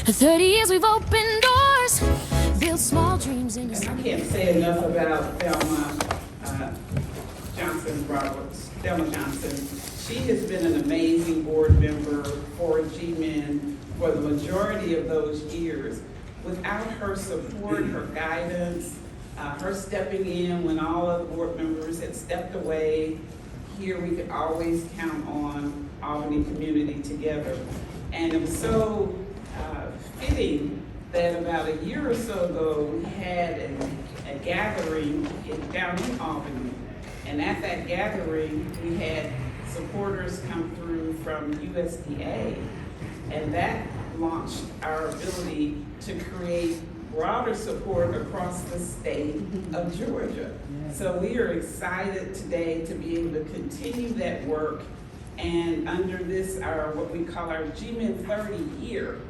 For 30 years we've opened doors, built small dreams in And I can't say enough about Thelma Johnson. She has been an amazing board member for GMEN for the majority of those years. Without her support, her guidance, her stepping in when all of the board members had stepped away, here we could always count on Albany Community Together. And it was so fitting that about a year or so ago, we had a gathering down in Albany. And at that gathering, we had supporters come through from USDA. And that launched our ability to create broader support across the state of Georgia. So we are excited today to be able to continue that work, and under this, what we call our GMEN30 year,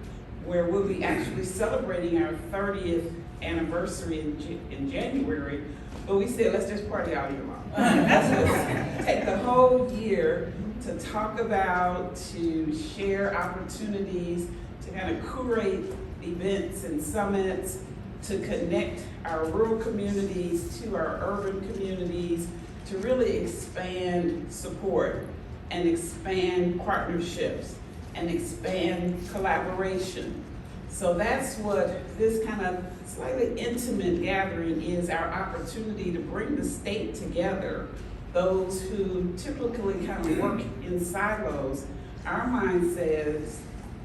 where we'll be actually celebrating our 30th anniversary in January, but we said, let's just party all year long. Let's take the whole year to talk about, to share opportunities, to kind of curate events and summits, to connect our rural communities to our urban communities, to really expand support and expand partnerships and expand collaboration. So that's what this kind of slightly intimate gathering is, our opportunity to bring the state together. Those who typically kind of work in silos, our mind says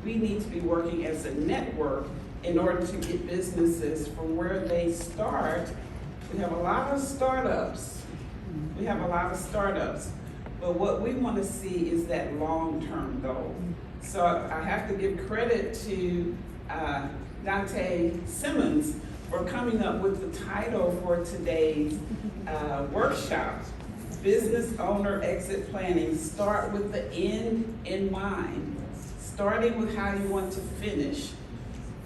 we need to be working as a network in order to get businesses from where they start. We have a lot of startups. But what we want to see is that long-term goal. So I have to give credit to Donte Simmons for coming up with the title for today's workshop, Business Owner Exit Planning. Start with the end in mind, starting with how you want to finish.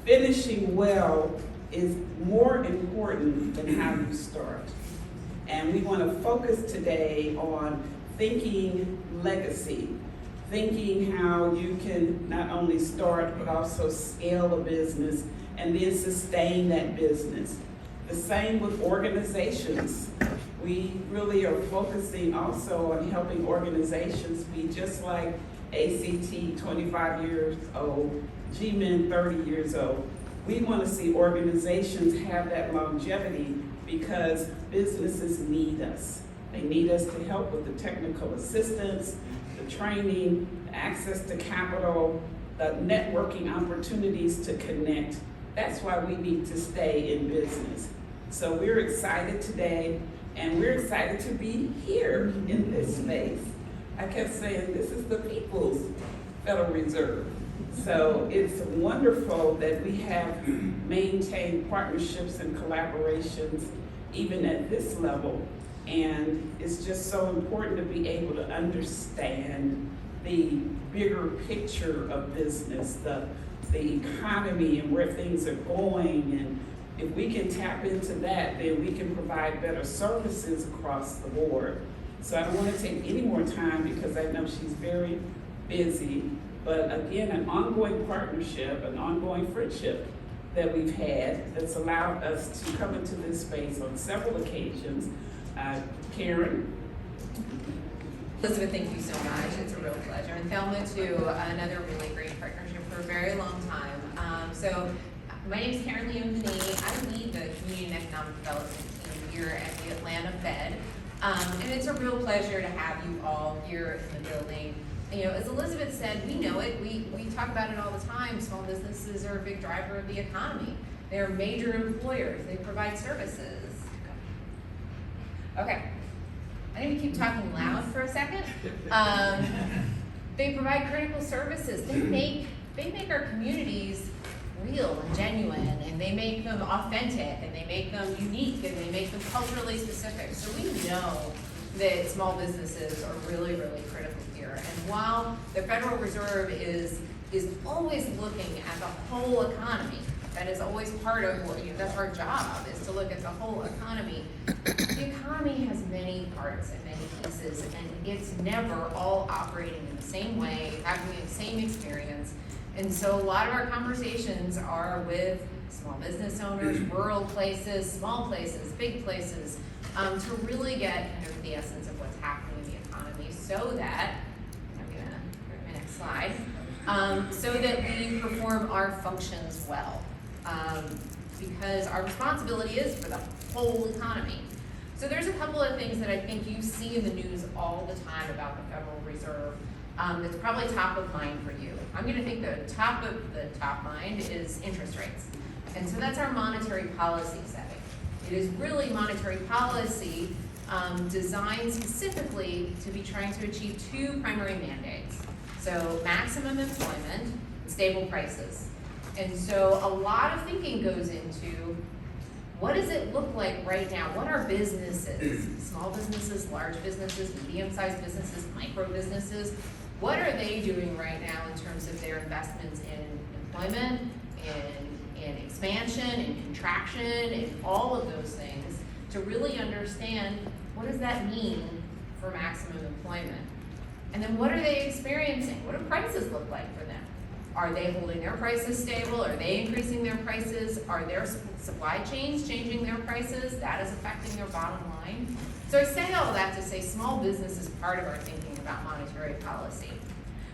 Finishing well is more important than how you start. And we want to focus today on thinking legacy, thinking how you can not only start but also scale a business and then sustain that business. The same with organizations. We really are focusing also on helping organizations be just like ACT 25 years old, GMEN 30 years old. We want to see organizations have that longevity because businesses need us. They need us to help with the technical assistance, the training, the access to capital, the networking opportunities to connect. That's why we need to stay in business. So we're excited today, and we're excited to be here in this space. I kept saying this is the People's Federal Reserve. So it's wonderful that we have maintained partnerships and collaborations even at this level. And it's just so important to be able to understand the bigger picture of business, the economy and where things are going. And if we can tap into that, then we can provide better services across the board. So I don't want to take any more time because I know she's very busy. But again, an ongoing partnership, an ongoing friendship that we've had that's allowed us to come into this space on several occasions. Karen. Elizabeth, thank you so much. It's a real pleasure. And Thelma, too, another really great partnership for a very long time. So my name is Karen Leone de Nie. I lead the Community and Economic Development team here at the Atlanta Fed. And it's a real pleasure to have you all here in the building. You know, as Elizabeth said, we know it. We talk about it all the time. Small businesses are a big driver of the economy. They're major employers. They provide services. Okay. I need to keep talking loud for a second. They provide critical services. They make our communities real and genuine, and they make them authentic, and they make them unique, and they make them culturally specific. So we know that small businesses are really, really critical here. And while the Federal Reserve is always looking at the whole economy, that is always part of what, that's our job, is to look at the whole economy. The economy has many parts and many pieces, and it's never all operating in the same way, having the same experience. And so a lot of our conversations are with small business owners, rural places, small places, big places, to really get kind of the essence of what's happening in the economy so that, I'm gonna go to my next slide, so that we perform our functions well. Because our responsibility is for the whole economy. So there's a couple of things that I think you see in the news all the time about the Federal Reserve that's probably top of mind for you. I'm gonna think the top of the top mind is interest rates. And so that's our monetary policy setting. It is really monetary policy designed specifically to be trying to achieve two primary mandates. So maximum employment and stable prices. And so a lot of thinking goes into what does it look like right now? What are businesses, small businesses, large businesses, medium-sized businesses, micro businesses, what are they doing right now in terms of their investments in employment, in expansion, in contraction, in all of those things to really understand what does that mean for maximum employment? And then what are they experiencing? What do prices look like for them? Are they holding their prices stable? Are they increasing their prices? Are their supply chains changing their prices? That is affecting their bottom line. So I say all that to say small business is part of our thinking about monetary policy.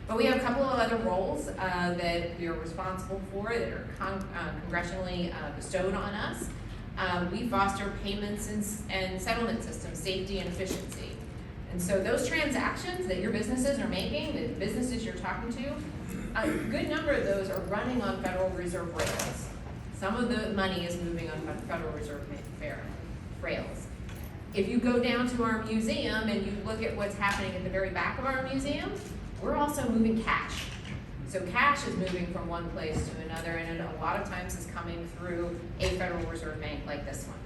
But we have a couple of other roles that we are responsible for that are congressionally bestowed on us. We foster payments and settlement systems, safety and efficiency. And so those transactions that your businesses are making, the businesses you're talking to, a good number of those are running on Federal Reserve rails. Some of the money is moving on Federal Reserve rails. If you go down to our museum and you look at what's happening at the very back of our museum, we're also moving cash. So cash is moving from one place to another, and it a lot of times is coming through a Federal Reserve bank like this one.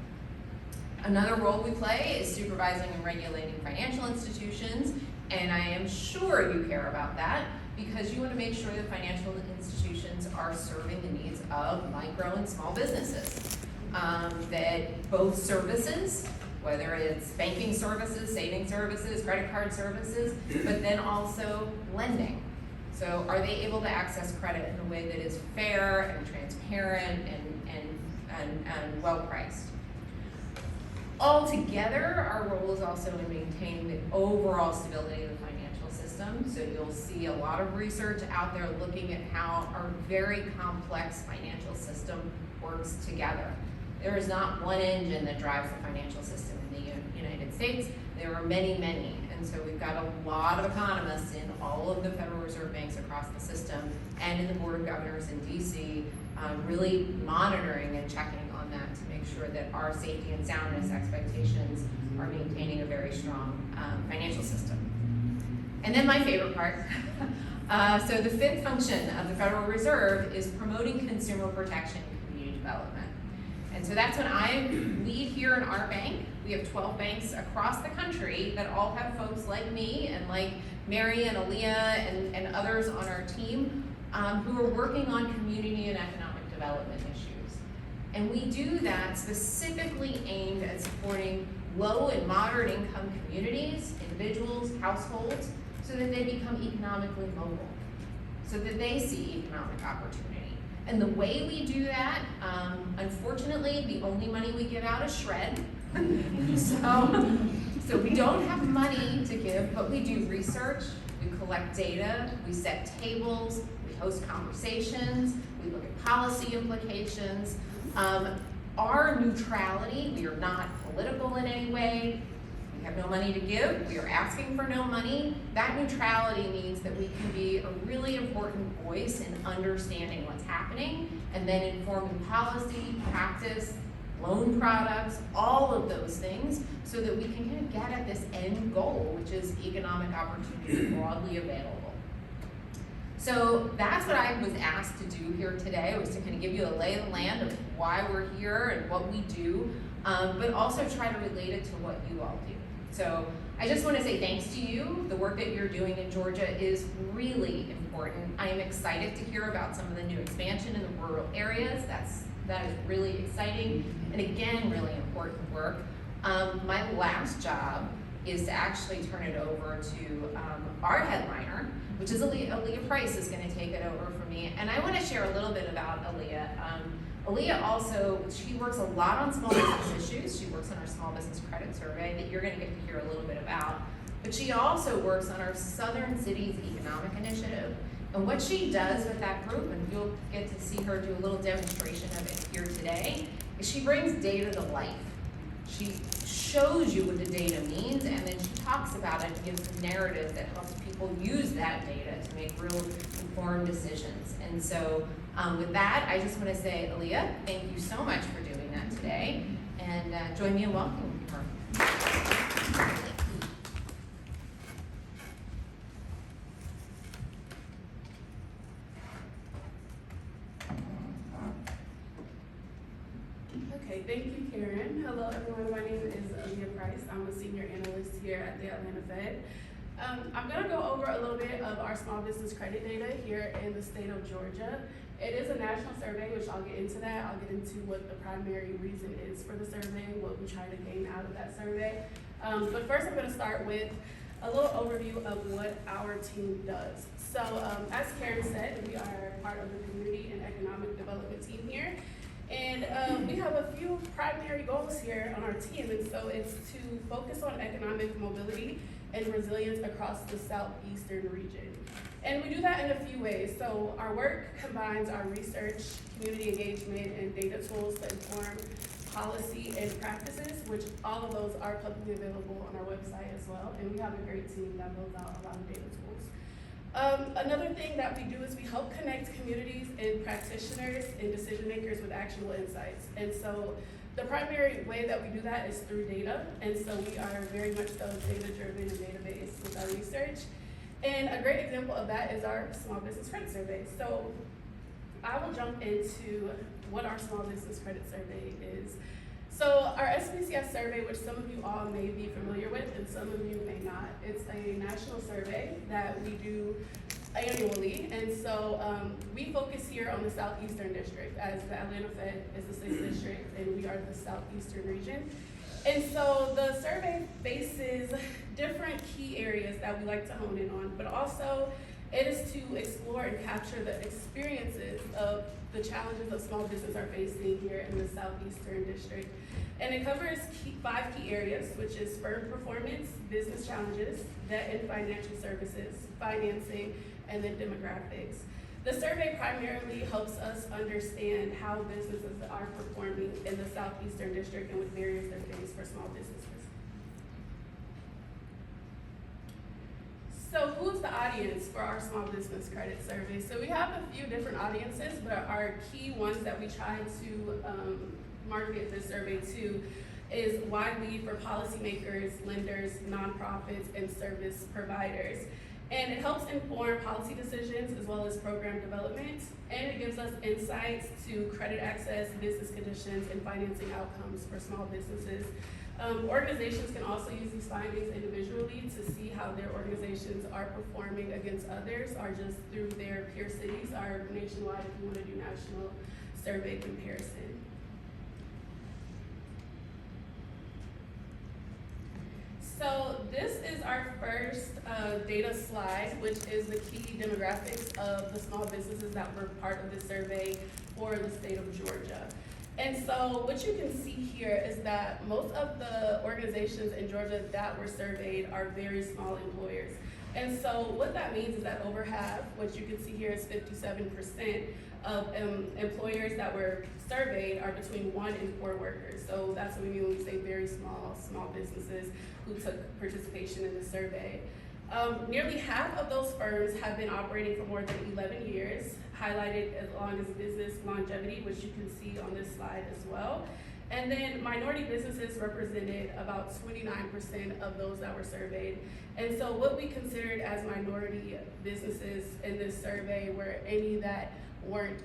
Another role we play is supervising and regulating financial institutions, and I am sure you care about that because you want to make sure that financial institutions are serving the needs of micro and small businesses. That both services, whether it's banking services, saving services, credit card services, but then also lending. So are they able to access credit in a way that is fair and transparent and well-priced? Altogether, our role is also in maintaining the overall stability of the financial system. So you'll see a lot of research out there looking at how our very complex financial system works together. There is not one engine that drives the financial system in the United States. There are many, many. And so we've got a lot of economists in all of the Federal Reserve banks across the system and in the Board of Governors in DC, really monitoring and checking on that to make sure that our safety and soundness expectations are maintaining a very strong financial system. And then my favorite part. So the fifth function of the Federal Reserve is promoting consumer protection and community development. And so that's what I lead here in our bank. We have 12 banks across the country that all have folks like me and like Mary and Aaliyah and others on our team who are working on community and economic development issues. And we do that specifically aimed at supporting low and moderate income communities, individuals, households, so that they become economically mobile, so that they see economic opportunity. And the way we do that, unfortunately, the only money we give out is shred. So we don't have money to give, but we do research, we collect data, we set tables, we host conversations, we look at policy implications. Our neutrality, we are not political in any way. We have no money to give, we are asking for no money. That neutrality means that we can be a really important voice in understanding what's happening and then informing policy, practice, loan products, all of those things, so that we can kind of get at this end goal, which is economic opportunity broadly available. So that's what I was asked to do here today, was to kind of give you a lay of the land of why we're here and what we do, but also try to relate it to what you all do. So I just want to say thanks to you. The work that you're doing in Georgia is really important. I am excited to hear about some of the new expansion in the rural areas. That is really exciting, and again, really important work. My last job is to actually turn it over to our headliner, which is Aaliyah Price is going to take it over for me. And I want to share a little bit about Aaliyah. Aaliyah also, she works a lot on small business issues. She works on our small business credit survey that you're going to get to hear a little bit about. But she also works on our Southern Cities Economic Initiative. And what she does with that group, and you'll get to see her do a little demonstration of it here today, is she brings data to life. She shows you what the data means, and then she talks about it and gives a narrative that helps people use that data to make real informed decisions. And so with that, I just want to say, Aaliyah, thank you so much for doing that today, and join me in welcoming her. Okay, thank you, Karen. Hello, everyone. My name is Aaliyah Price. I'm a senior analyst here at the Atlanta Fed. I'm going to go over a little bit of our small business credit data here in the state of Georgia. It is a national survey, which I'll get into that. I'll get into what the primary reason is for the survey, what we try to gain out of that survey. But first, I'm going to start with a little overview of what our team does. So, as Karen said, we are part of the community and economic development team here. And we have a few primary goals here on our team, and so it's to focus on economic mobility and resilience across the southeastern region. And we do that in a few ways. So our work combines our research, community engagement, and data tools to inform policy and practices, which all of those are publicly available on our website as well. And we have a great team that builds out a lot of data tools. Another thing that we do is we help connect communities and practitioners and decision makers with actionable insights. And so the primary way that we do that is through data. And so we are very much so data-driven and database with our research. And a great example of that is our small business credit survey. So I will jump into what our small business credit survey is. So our SBCS survey, which some of you all may be familiar with and some of you may not, it's a national survey that we do annually. And so we focus here on the Southeastern District, as the Atlanta Fed is the 6th district and we are the Southeastern region. And so the survey faces different key areas that we like to hone in on, but also it is to explore and capture the experiences of the challenges that small business are facing here in the Southeastern District. And it covers 5 key areas, which is firm performance, business challenges, debt and financial services, financing, and then demographics. The survey primarily helps us understand how businesses are performing in the Southeastern District and what barriers they face for small businesses. So who's the audience for our small business credit survey? So we have a few different audiences, but our key ones that we try to market this survey to is widely for policymakers, lenders, nonprofits, and service providers. And it helps inform policy decisions as well as program development, and it gives us insights to credit access, business conditions, and financing outcomes for small businesses. Organizations can also use these findings individually to see how their organizations are performing against others, or just through their peer cities, or nationwide if you want to do national survey comparison. So this is our first data slide, which is the key demographics of the small businesses that were part of the survey for the state of Georgia. And so what you can see here is that most of the organizations in Georgia that were surveyed are very small employers. And so what that means is that over half, what you can see here is 57% of employers that were surveyed are between 1 and 4 workers. So that's what we mean when we say very small businesses who took participation in the survey. Nearly half of those firms have been operating for more than 11 years, highlighted along as business longevity, which you can see on this slide as well. And then minority businesses represented about 29% of those that were surveyed. And so what we considered as minority businesses in this survey were any that weren't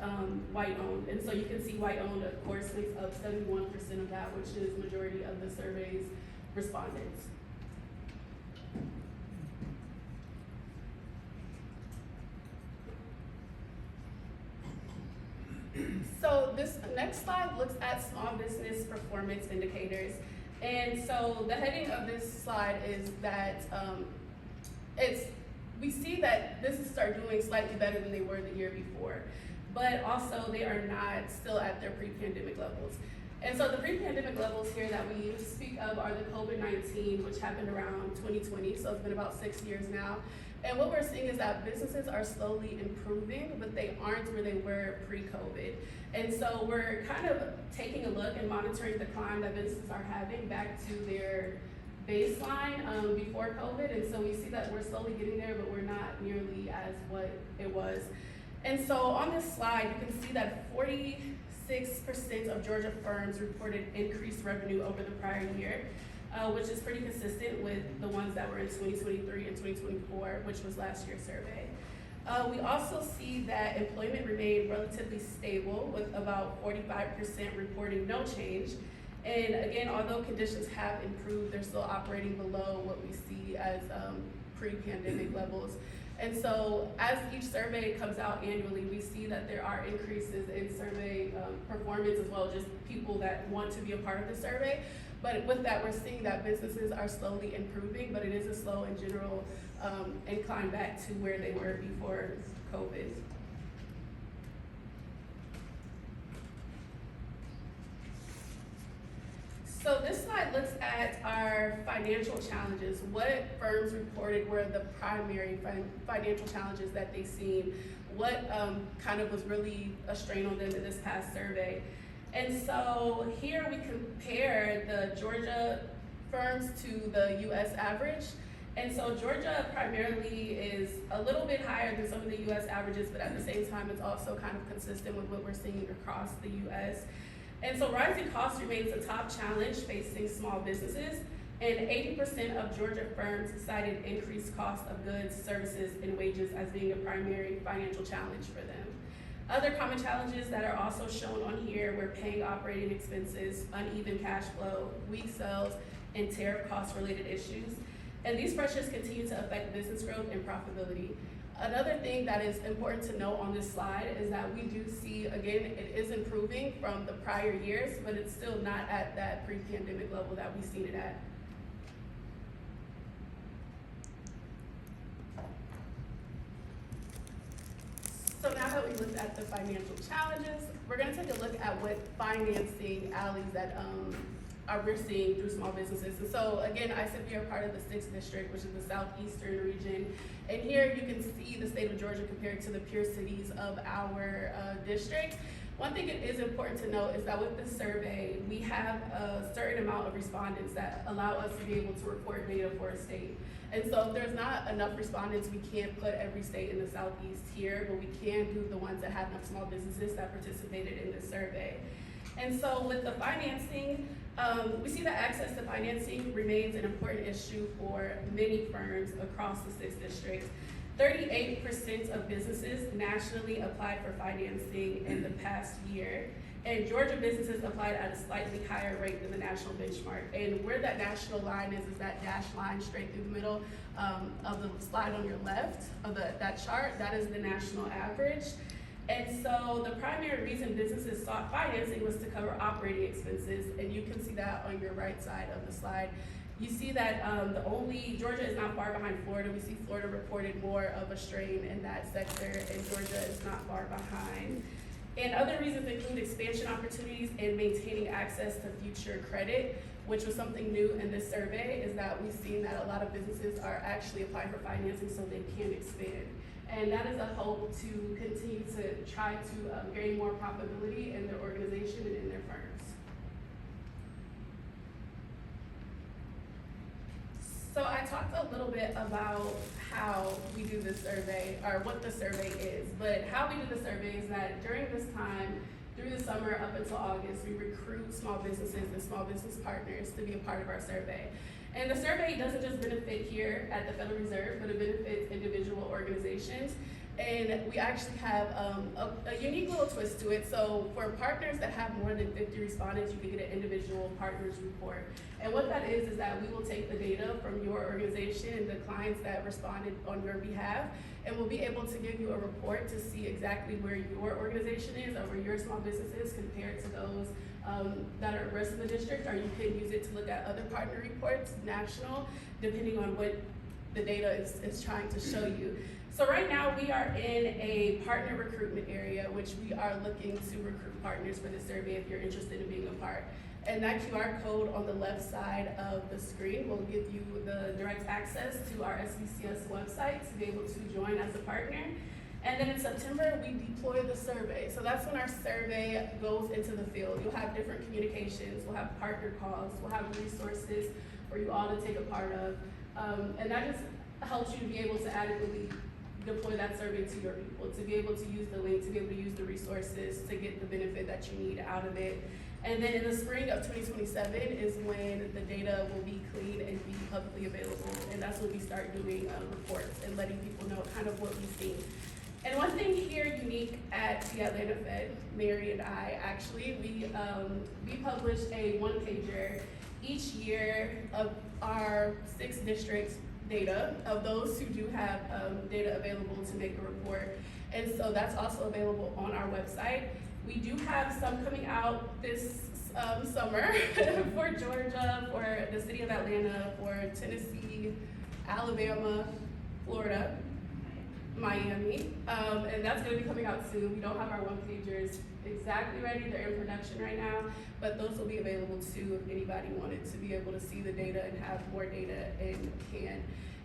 white-owned. And so you can see white-owned, of course, makes up 71% of that, which is majority of the survey's respondents. So this next slide looks at small business performance indicators. And so the heading of this slide is that we see that businesses are doing slightly better than they were the year before, but also they are not still at their pre-pandemic levels. And so the pre-pandemic levels here that we speak of are the COVID-19, which happened around 2020, so it's been about 6 years now. And what we're seeing is that businesses are slowly improving, but they aren't where they were pre-COVID. And so we're kind of taking a look and monitoring the climb that businesses are having back to their baseline before COVID. And so we see that we're slowly getting there, but we're not nearly as what it was. And so on this slide, you can see that 46% of Georgia firms reported increased revenue over the prior year, which is pretty consistent with the ones that were in 2023 and 2024, which was last year's survey. We also see that employment remained relatively stable, with about 45% reporting no change. And again, although conditions have improved, they're still operating below what we see as pre-pandemic levels. And so as each survey comes out annually, we see that there are increases in survey performance, as well as just people that want to be a part of the survey. But with that, we're seeing that businesses are slowly improving, but it is a slow and general incline back to where they were before COVID. So this slide looks at our financial challenges. What firms reported were the primary financial challenges that they've seen? What kind of was really a strain on them in this past survey? And so here we compare the Georgia firms to the US average. And so Georgia primarily is a little bit higher than some of the US averages, but at the same time, it's also kind of consistent with what we're seeing across the US. And so rising costs remains a top challenge facing small businesses, and 80% of Georgia firms cited increased cost of goods, services, and wages as being a primary financial challenge for them. Other common challenges that are also shown on here were paying operating expenses, uneven cash flow, weak sales, and tariff cost-related issues. And these pressures continue to affect business growth and profitability. Another thing that is important to note on this slide is that we do see, again, it is improving from the prior years, but it's still not at that pre-pandemic level that we've seen it at. So now that we looked at the financial challenges, we're gonna take a look at what financing alleys that we're seeing through small businesses. And so again, I said we are part of the 6th district, which is the southeastern region. And here you can see the state of Georgia compared to the peer cities of our district. One thing it is important to note is that with this survey, we have a certain amount of respondents that allow us to be able to report data for a state. And so if there's not enough respondents, we can't put every state in the southeast here, but we can do the ones that have enough small businesses that participated in this survey. And so with the financing, we see that access to financing remains an important issue for many firms across the 6th district. 38% of businesses nationally applied for financing in the past year, and Georgia businesses applied at a slightly higher rate than the national benchmark. And where that national line is that dashed line straight through the middle of the slide on your left of that chart. That is the national average. And so the primary reason businesses sought financing was to cover operating expenses, and you can see that on your right side of the slide. You see that Georgia is not far behind Florida. We see Florida reported more of a strain in that sector, and Georgia is not far behind. And other reasons include expansion opportunities and maintaining access to future credit, which was something new in this survey, is that we've seen that a lot of businesses are actually applying for financing so they can expand. And that is a hope to continue to try to gain more profitability in their organization and in their firms. So I talked a little bit about how we do this survey, or what the survey is, but how we do the survey is that during this time, through the summer up until August, we recruit small businesses and small business partners to be a part of our survey. And the survey doesn't just benefit here at the Federal Reserve, but it benefits individual organizations. And we actually have a unique little twist to it. So for partners that have more than 50 respondents, you can get an individual partners report. And what that is that we will take the data from your organization and the clients that responded on your behalf, and we'll be able to give you a report to see exactly where your organization is or where your small business is compared to those that are the rest of the district, or you can use it to look at other partner reports, national, depending on what the data is trying to show you. So right now we are in a partner recruitment area, which we are looking to recruit partners for the survey if you're interested in being a part. And that QR code on the left side of the screen will give you the direct access to our SBCS website to be able to join as a partner. And then in September, we deploy the survey. So that's when our survey goes into the field. You'll have different communications, we'll have partner calls, we'll have resources for you all to take a part of. And that just helps you to be able to adequately deploy that survey to your people, to be able to use the link, to be able to use the resources to get the benefit that you need out of it. And then in the spring of 2027 is when the data will be clean and be publicly available. And that's when we start doing reports and letting people know kind of what we've seen. And one thing here unique at the Atlanta Fed, Mary and I actually, we published a one-pager each year of our 6 districts data, of those who do have data available to make a report. And so that's also available on our website. We do have some coming out this summer for Georgia, for the city of Atlanta, for Tennessee, Alabama, Florida, Miami, and that's going to be coming out soon. We don't have our one-pagers exactly ready. They're in production right now, but those will be available too if anybody wanted to be able to see the data and have more data and can.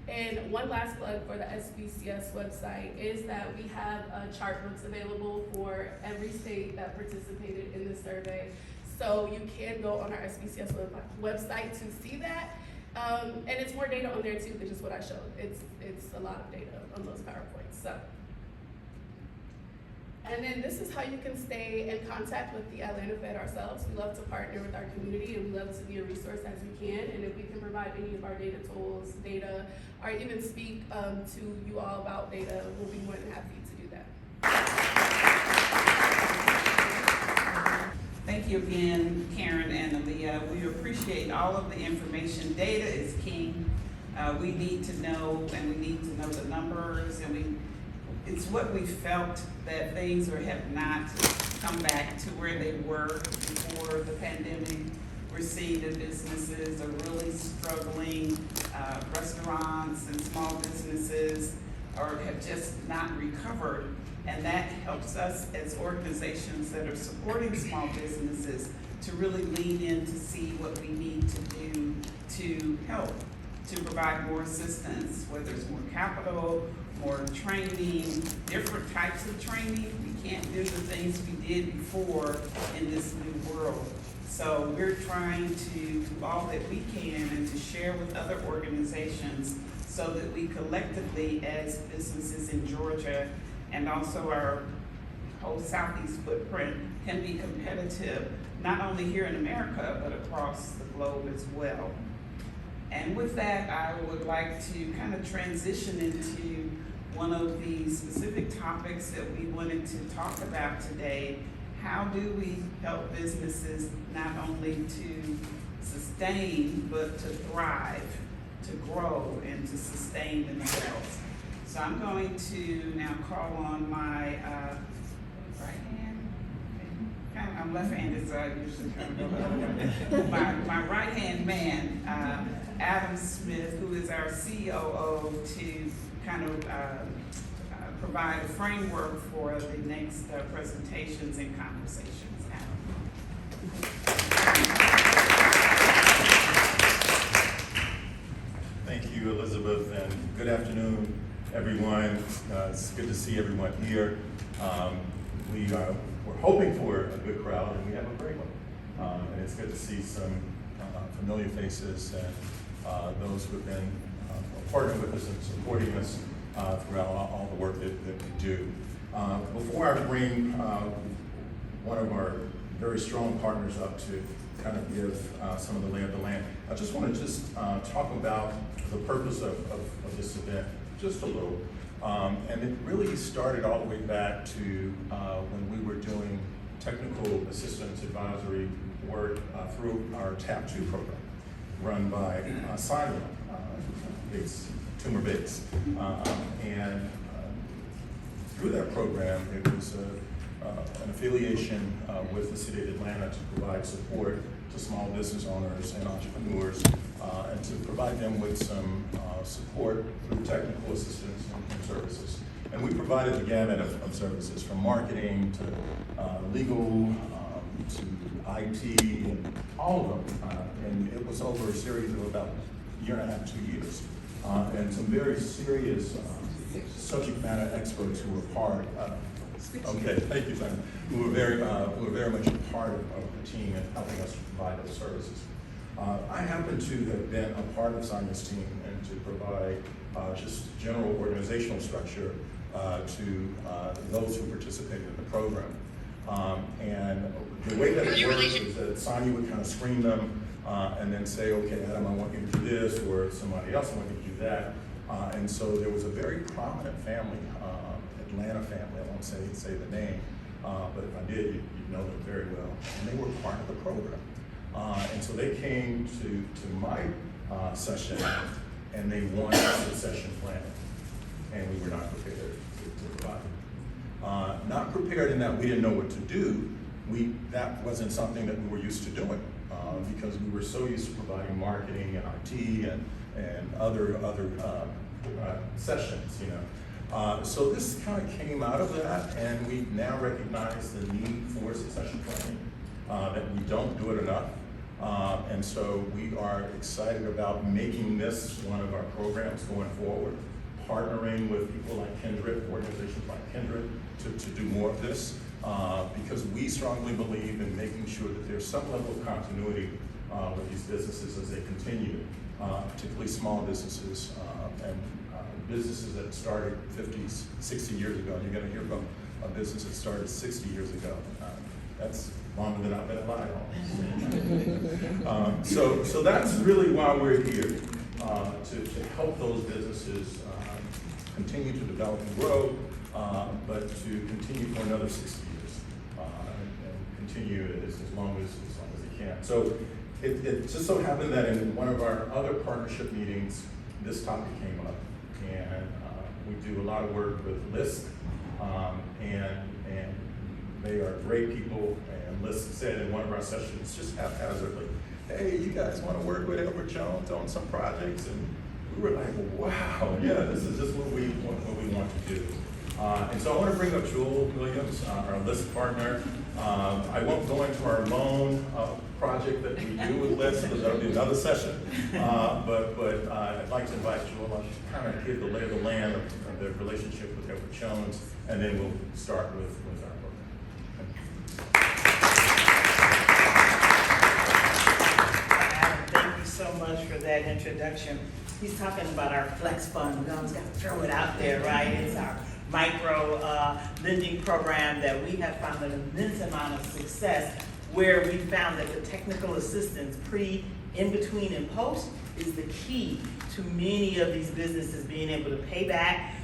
And one last plug for the SBCS website is that we have chart books available for every state that participated in the survey. So you can go on our SBCS website to see that. And it's more data on there too than just what I showed. It's a lot of data on those PowerPoints. So, and then this is how you can stay in contact with the Atlanta Fed ourselves. We love to partner with our community and we love to be a resource as we can. And if we can provide any of our data tools, data, or even speak to you all about data, we'll be more than happy to do that. Thank you again, Karen and Aaliyah. We appreciate all of the information. Data is king. We need to know, and we need to know the numbers, and it's what we felt that things have not come back to where they were before the pandemic. We're seeing that businesses are really struggling. Restaurants and small businesses have just not recovered. And that helps us as organizations that are supporting small businesses to really lean in to see what we need to do to help, to provide more assistance, whether it's more capital, more training, different types of training. We can't do the things we did before in this new world. So we're trying to do all that we can and to share with other organizations so that we collectively as businesses in Georgia and also our whole Southeast footprint can be competitive, not only here in America, but across the globe as well. And with that, I would like to kind of transition into one of the specific topics that we wanted to talk about today. How do we help businesses not only to sustain, but to thrive, to grow, and to sustain themselves? So I'm going to now call on my right hand. I'm left-handed, so I usually kind of go my right-hand man, Adam Smith, who is our COO, to kind of provide a framework for the next presentations and conversations. Adam. Thank you, Elizabeth, and good afternoon, everyone. It's good to see everyone here. We're hoping for a good crowd, and we have a great one. And it's good to see some familiar faces and those who have been partnering with us and supporting us throughout all the work that we do. Before I bring one of our very strong partners up to kind of give some of the lay of the land, I just want to talk about the purpose of this event just a little. And it really started all the way back to when we were doing technical assistance advisory work through our TAP 2 program run by Simon Tumor Bates. And through that program, it was an affiliation with the city of Atlanta to provide support to small business owners and entrepreneurs, and to provide them with some support through technical assistance and services. And we provided the gamut of services, from marketing to legal to IT, and all of them. And it was over a series of about a year and a half, 2 years. And some very serious subject matter experts who were part of. Okay, thank you, Simon. Who were very much a part of the team and helping us provide those services. I happen to have been a part of Sonia's team and to provide just general organizational structure to those who participated in the program. And the way that it works is that Sonia would kind of screen them and then say, okay, Adam, I want you to do this, or somebody else, I want you to do that. And so there was a very prominent family, Atlanta family, I won't say the name, but if I did, you'd know them very well. And they were part of the program. And so they came to my session and they wanted succession planning. And we were not prepared to provide it. Not prepared in that we didn't know what to do. That wasn't something that we were used to doing because we were so used to providing marketing and IT and other sessions, you know. So this kind of came out of that, and we now recognize the need for succession planning, that we don't do it enough. And so we are excited about making this one of our programs going forward, partnering with people like Kindred, organizations like Kindred, to do more of this, because we strongly believe in making sure that there's some level of continuity with these businesses as they continue, particularly small businesses and businesses that started 50, 60 years ago. And you're going to hear from a business that started 60 years ago. That's longer than I've been alive. So that's really why we're here, to help those businesses continue to develop and grow, but to continue for another 60 years and continue as long as they can. So it just so happened that in one of our other partnership meetings, this topic came up, and we do a lot of work with LISC, and they are great people. And LISC said in one of our sessions, just haphazardly, "Hey, you guys want to work with Edward Jones on some projects?" And we were like, "Wow, yeah, this is just what we want to do." And so I want to bring up Jewel Williams, our LISC partner. I won't go into our loan project that we do with LISC, because that'll be another session. But I'd like to invite Jewel to kind of give the lay of the land of the relationship with Edward Jones, and then we'll start with our program. Thank you so much for that introduction. He's talking about our Flex Fund. We always got to throw it out there, right? It's our micro lending program that we have found an immense amount of success, where we found that the technical assistance pre, in between, and post is the key to many of these businesses being able to pay back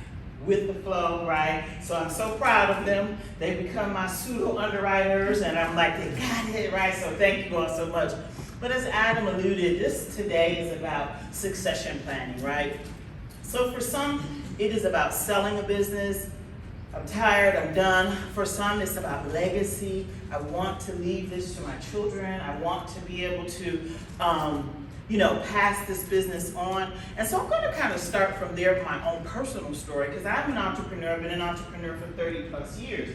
with the flow, right? So I'm so proud of them. They become my pseudo underwriters, and I'm like, they got it, right? So thank you all so much. But as Adam alluded, this today is about succession planning, right? So for some, it is about selling a business. I'm tired, I'm done. For some, it's about legacy. I want to leave this to my children. I want to be able to, pass this business on. And so I'm going to kind of start from there with my own personal story, because I'm an entrepreneur, been an entrepreneur for 30 plus years.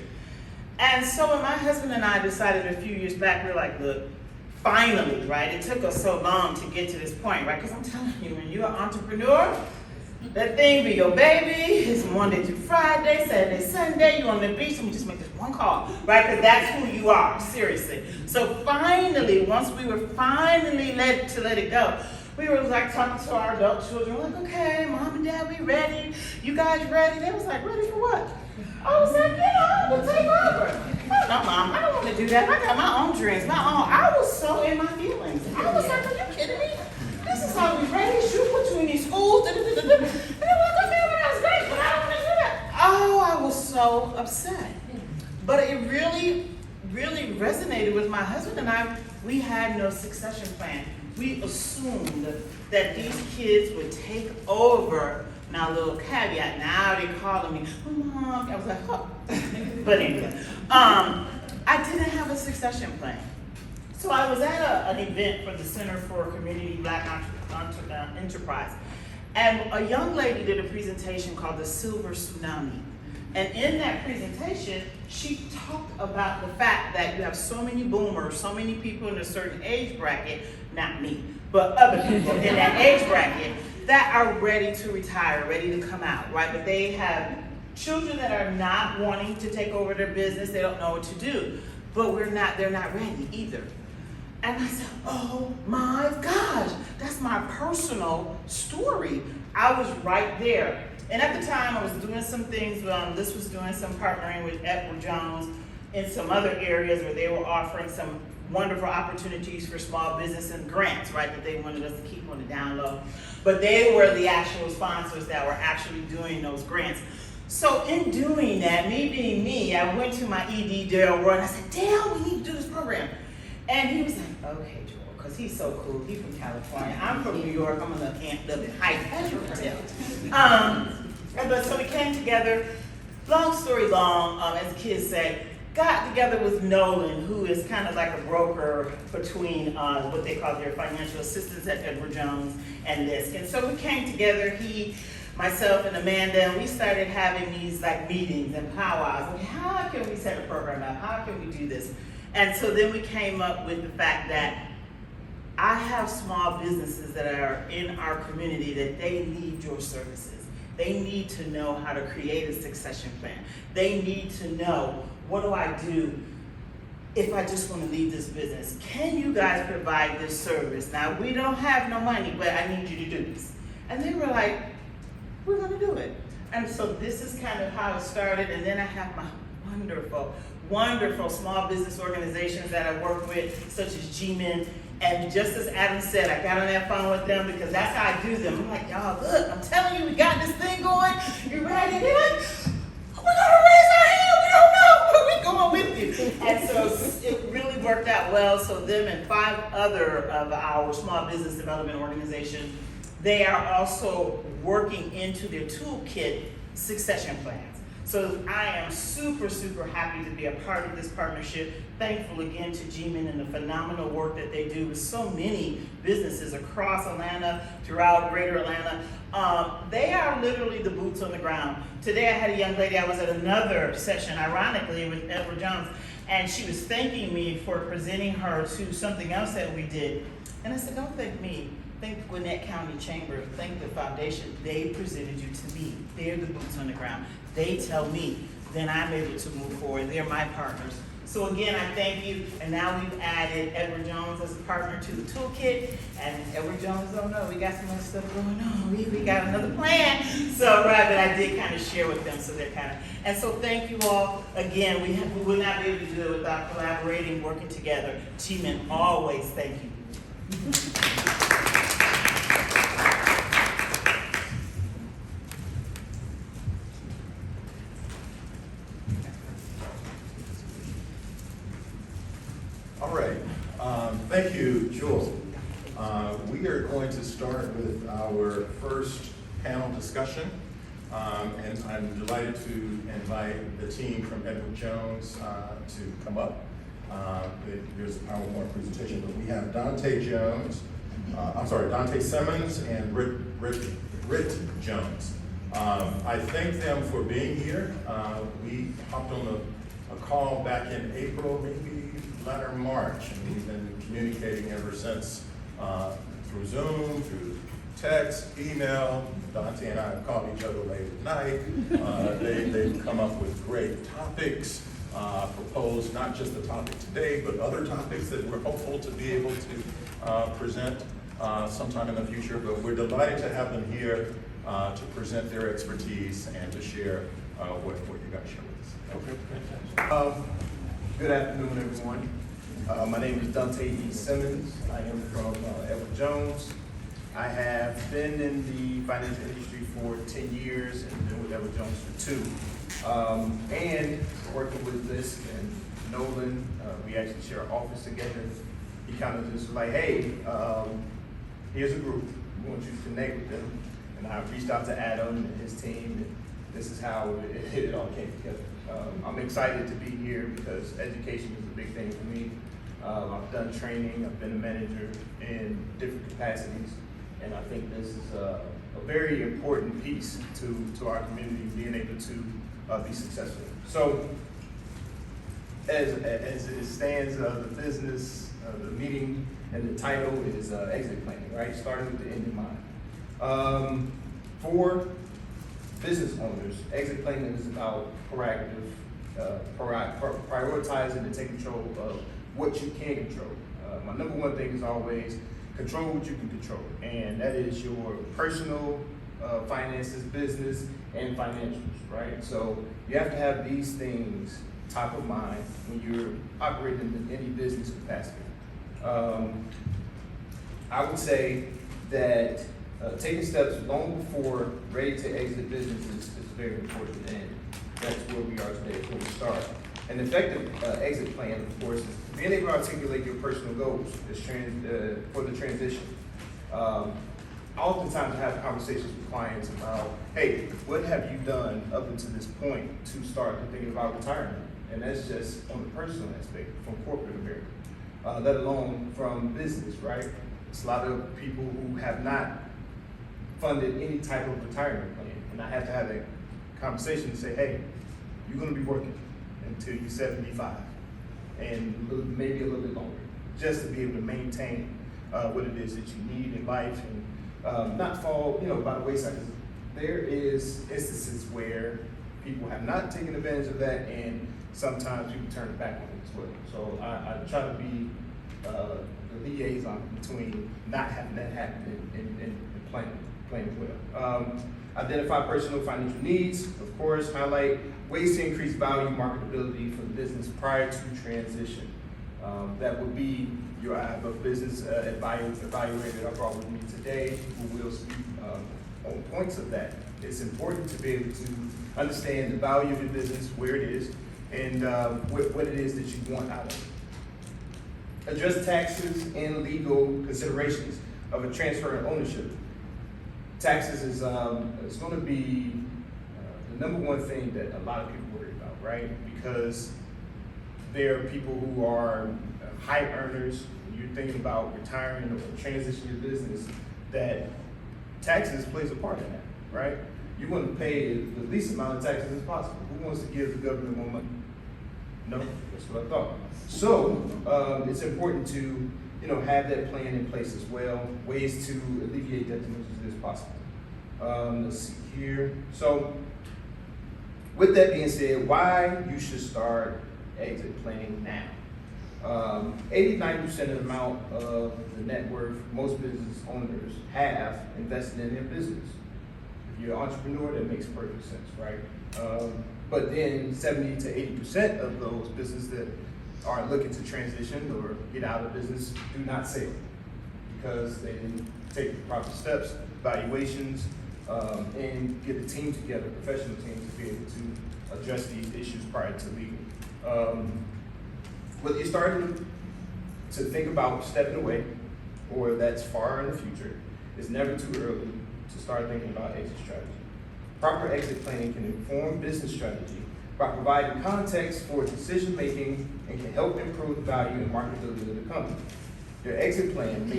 And so when my husband and I decided a few years back, we were like, look, finally, right? It took us so long to get to this point, right? Because I'm telling you, when you're an entrepreneur, that thing be your baby. It's Monday through Friday, Saturday, Sunday. You're on the beach. Let me just make this one call, right? Because that's who you are, seriously. So finally, once we were finally let it go, we were like talking to our adult children, like, okay, Mom and Dad, we ready? You guys ready? They was like, ready for what? I was like, we'll take over. No, Mom, I don't want to do that. I got my own dreams, I was so in my feelings. I was like, are you kidding me? This is how we ready, shoot, put you in these schools, And they're like, okay, well, that's great, but I don't want to do that. Oh, I was so upset. But it really, really resonated with my husband and I. We had no succession plan. We assumed that these kids would take over. Now, a little caveat, now they're calling me, oh, Mom. I was like, huh. But anyway, I didn't have a succession plan. So I was at an event for the Center for Community Black Enterprise. And a young lady did a presentation called the Silver Tsunami. And in that presentation, she talked about the fact that you have so many boomers, so many people in a certain age bracket, not me, but other people in that age bracket that are ready to retire, ready to come out, right? But they have children that are not wanting to take over their business, they don't know what to do. But they're not ready either. And I said, oh my gosh, that's my personal story. I was right there. And at the time, I was doing some things, this was doing some partnering with Edward Jones in some other areas where they were offering some wonderful opportunities for small business and grants, right, that they wanted us to keep on the down low. But they were the actual sponsors that were actually doing those grants. So in doing that, me being me, I went to my ED, Dale Roy, and I said, Dale, we need to do this program. And he was like, okay, Joel, because he's so cool. He's from California. I'm from New York. I'm in the Camp David Heights, as you can tell. But so we came together. Long story long, as the kids say, got together with Nolan, who is kind of like a broker between what they call their financial assistants at Edward Jones and this. And so we came together, he, myself, and Amanda, and we started having these like meetings and powwows. Okay, how can we set a program up? How can we do this? And so then we came up with the fact that I have small businesses that are in our community that they need your services. They need to know how to create a succession plan. They need to know, what do I do if I just want to leave this business? Can you guys provide this service? Now, we don't have no money, but I need you to do this. And they were like, we're going to do it. And so this is kind of how it started. And then I have my wonderful small business organizations that I work with, such as GMEN. And just as Adam said, I got on that phone with them because that's how I do them. I'm like, y'all, look, I'm telling you, we got this thing going. You ready? They're like, we're gonna raise our hand. We don't know, but we're going with you. And so it really worked out well. So them and 5 other of our small business development organizations, they are also working into their toolkit succession plans. So I am super, super happy to be a part of this partnership. Thankful again to GMEN and the phenomenal work that they do with so many businesses across Atlanta, throughout greater Atlanta. They are literally the boots on the ground. Today I had a young lady, I was at another session, ironically, with Edward Jones, and she was thanking me for presenting her to something else that we did. And I said, don't thank me. Thank the Gwinnett County Chamber, thank the foundation. They presented you to me. They're the boots on the ground. They tell me, then I'm able to move forward. They're my partners. So again, I thank you. And now we've added Edward Jones as a partner to the toolkit. And Edward Jones, oh no, we got some other stuff going on. We got another plan. So right, but I did kind of share with them, so they're kind of, and so thank you all. Again, we would not be able to do it without collaborating, working together. GMEN, always thank you. All right, thank you, Jewel. We are going to start with our first panel discussion. And I'm delighted to invite the team from Edward Jones to come up. There's a PowerPoint presentation, but we have Donte Simmons and Britt Jones. I thank them for being here. We hopped on a call back in April, maybe latter March, and we've been communicating ever since through Zoom, through text, email. Donte and I have called each other late at night. They've come up with great topics, proposed not just the topic today, but other topics that we're hopeful to be able to present sometime in the future. But we're delighted to have them here to present their expertise and to share what you guys share with us. Okay. Good afternoon, everyone. My name is Donte Simmons. I am from Edward Jones. I have been in the financial industry for 10 years and been with Edward Jones for 2. And working with this and Nolan, we actually share an office together. He kind of just was like, hey, here's a group. We want you to connect with them. And I reached out to Adam and his team, and this is how it all came together. I'm excited to be here because education is a big thing for me. I've done training, I've been a manager in different capacities, and I think this is a very important piece to our community being able to be successful. So, as it stands, the business, the meeting, and the title is exit planning, right? Starting with the end in mind. For business owners, exit planning is about proactive, prioritizing and taking control of what you can control. My number one thing is always control what you can control, and that is your personal finances, business, and financials, right? So you have to have these things top of mind when you're operating in any business capacity. I would say that taking steps long before ready to exit business is very important, and that's where we are today, where we start. An effective exit plan, of course, is being able to articulate your personal goals for the transition. Oftentimes I have conversations with clients about, hey, what have you done up until this point to start thinking about retirement? And that's just on the personal aspect from corporate America, let alone from business, right? It's a lot of people who have not funded any type of retirement plan. And I have to have a conversation and say, hey, you're gonna be working until you're 75 and maybe a little bit longer, just to be able to maintain what it is that you need in life and not fall, by the wayside. There is instances where people have not taken advantage of that, and sometimes people turn it back on it as well. So I try to be the liaison between not having that happen and planning well. Identify personal financial needs, of course. Highlight ways to increase value, marketability for the business prior to transition. That would be I have a business evaluator I brought with me today who will speak on points of that. It's important to be able to understand the value of your business, where it is, and what it is that you want out of it. Address taxes and legal considerations of a transfer of ownership. Taxes is going to be the number one thing that a lot of people worry about, right? Because there are people who are high earners. When you're thinking about retiring or transitioning your business, that taxes plays a part in that, right? You want to pay the least amount of taxes as possible. Who wants to give the government more money? No, that's what I thought. So it's important to have that plan in place as well. Ways to alleviate that as much as possible. Let's see here. So with that being said, why you should start exit planning now? 80-90% of the amount of the net worth most business owners have invested in their business. If you're an entrepreneur, that makes perfect sense, right? But then 70 to 80% of those businesses that are looking to transition or get out of business do not sell because they didn't take the proper steps, evaluations, and get a team together, professional team, to be able to address these issues prior to legal. Whether you're starting to think about stepping away or that's far in the future, it's never too early to start thinking about exit strategy. Proper exit planning can inform business strategy by providing context for decision making and can help improve the value and marketability of the company. Your exit plan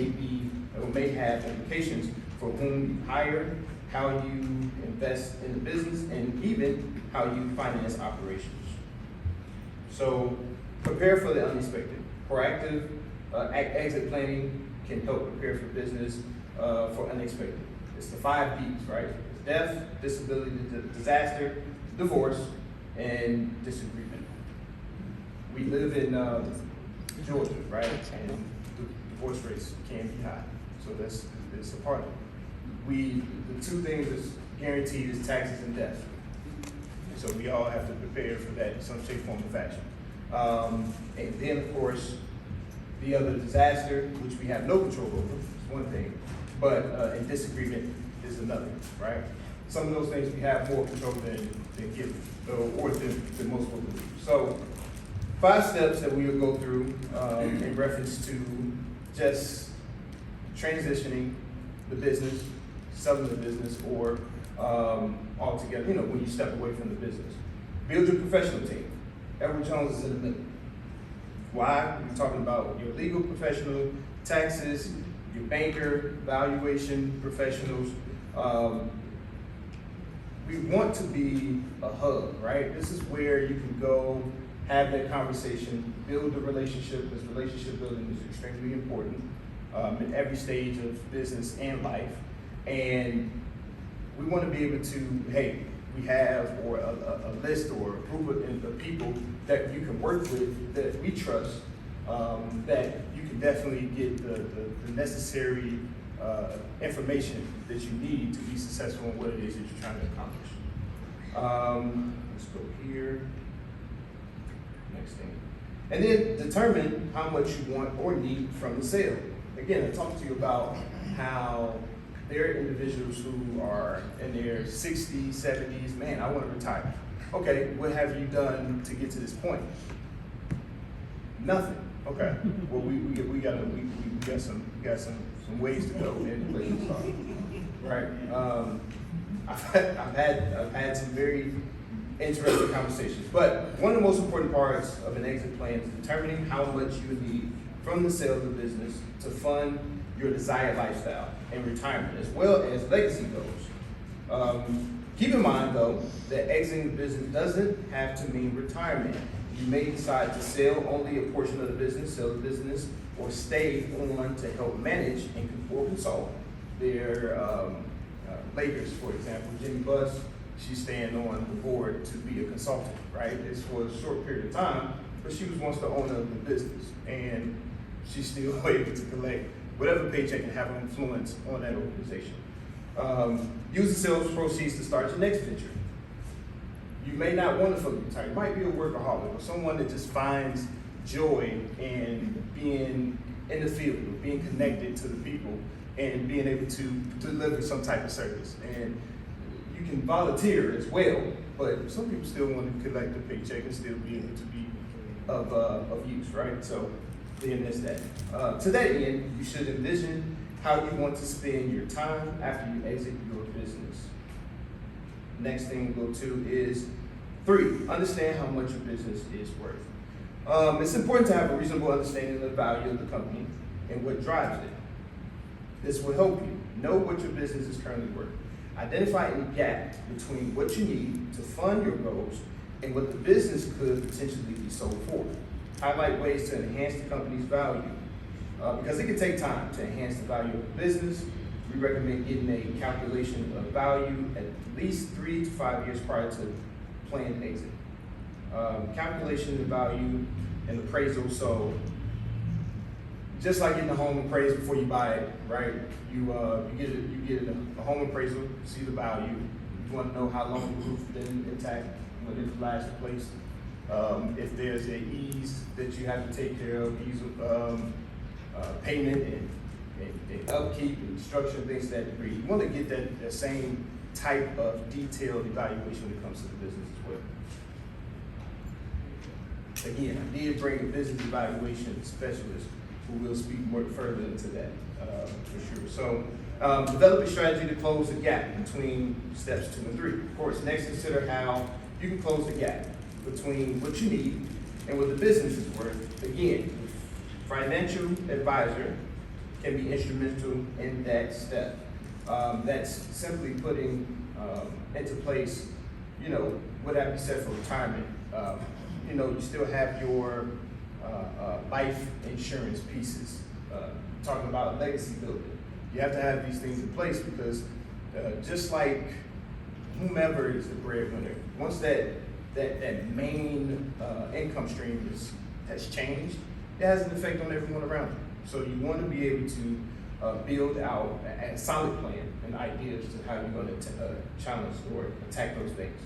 may have implications for whom you hire, how you invest in the business, and even how you finance operations. So prepare for the unexpected. Proactive exit planning can help prepare for business for unexpected. It's the 5 Ds, right? It's death, disability, disaster, divorce, and disagreement. We live in Georgia, right? And the divorce rates can be high. So that's a part of it. The two things that's guaranteed is taxes and death. So we all have to prepare for that in some shape, form, or fashion. And then, of course, the other disaster, which we have no control over, is one thing, but and disagreement is another, right? Some of those things we have more control than given, or than most will believe. So 5 steps that we will go through in reference to just transitioning the business, selling the business, or altogether, when you step away from the business. Build your professional team. Edward Jones is in the middle. Why? We're talking about your legal professional, taxes, your banker, valuation professionals. We want to be a hub, right? This is where you can go, have that conversation, build a relationship, because relationship building is extremely important in every stage of business and life. And we want to be able to, hey, we have or a list or a group of people that you can work with that we trust, that you can definitely get the necessary information that you need to be successful in what it is that you're trying to accomplish. Let's go here. Next thing. And then determine how much you want or need from the sale. Again, I talked to you about how there are individuals who are in their 60s, 70s, man, I want to retire. Okay, what have you done to get to this point? Nothing. Okay. Well, we got some ways to go and ways to start. Right. I've had some very interesting conversations. But one of the most important parts of an exit plan is determining how much you need from the sale of the business to fund your desired lifestyle and retirement, as well as legacy goals. Keep in mind, though, that exiting the business doesn't have to mean retirement. You may decide to sell only a portion of the business, sell the business, or stay on to help manage or consult their Lakers, for example. Jimmy Buss, she's staying on the board to be a consultant, right? It's for a short period of time, but she was once the owner of the business, and she's still able to collect whatever paycheck and have an influence on that organization. Use the sales proceeds to start your next venture. You may not want to fully retire. You might be a workaholic or someone that just finds joy in being in the field, or being connected to the people, and being able to deliver some type of service. And you can volunteer as well, but some people still want to collect a paycheck and still be able to be of use, right? So then there's that. To that end, you should envision how you want to spend your time after you exit your business. Next thing we'll go to is 3, understand how much your business is worth. It's important to have a reasonable understanding of the value of the company and what drives it. This will help you know what your business is currently worth. Identify any gap between what you need to fund your goals and what the business could potentially be sold for. Highlight ways to enhance the company's value. Because it can take time to enhance the value of the business, we recommend getting a calculation of value at least 3 to 5 years prior to planned exit. Calculation of value and appraisal. So just like getting a home appraised before you buy it, right? You get a home appraisal, see the value. You want to know how long the roof's been intact, when it last replaced. If there's a ease that you have to take care of, ease of payment and upkeep and construction, things to that degree. You want to get that same type of detailed evaluation when it comes to the business as well. Again, I did bring a business evaluation specialist who will speak more further into that for sure. So develop a strategy to close the gap between steps 2 and 3. Of course, next consider how you can close the gap between what you need and what the business is worth. Again, financial advisor can be instrumental in that step. That's simply putting into place, what have you said for retirement. You still have your life insurance pieces. Talking about legacy building. You have to have these things in place because just like whomever is the breadwinner, once that main income stream has changed, it has an effect on everyone around you. So you want to be able to build out a solid plan and ideas to how you're going to challenge or attack those things.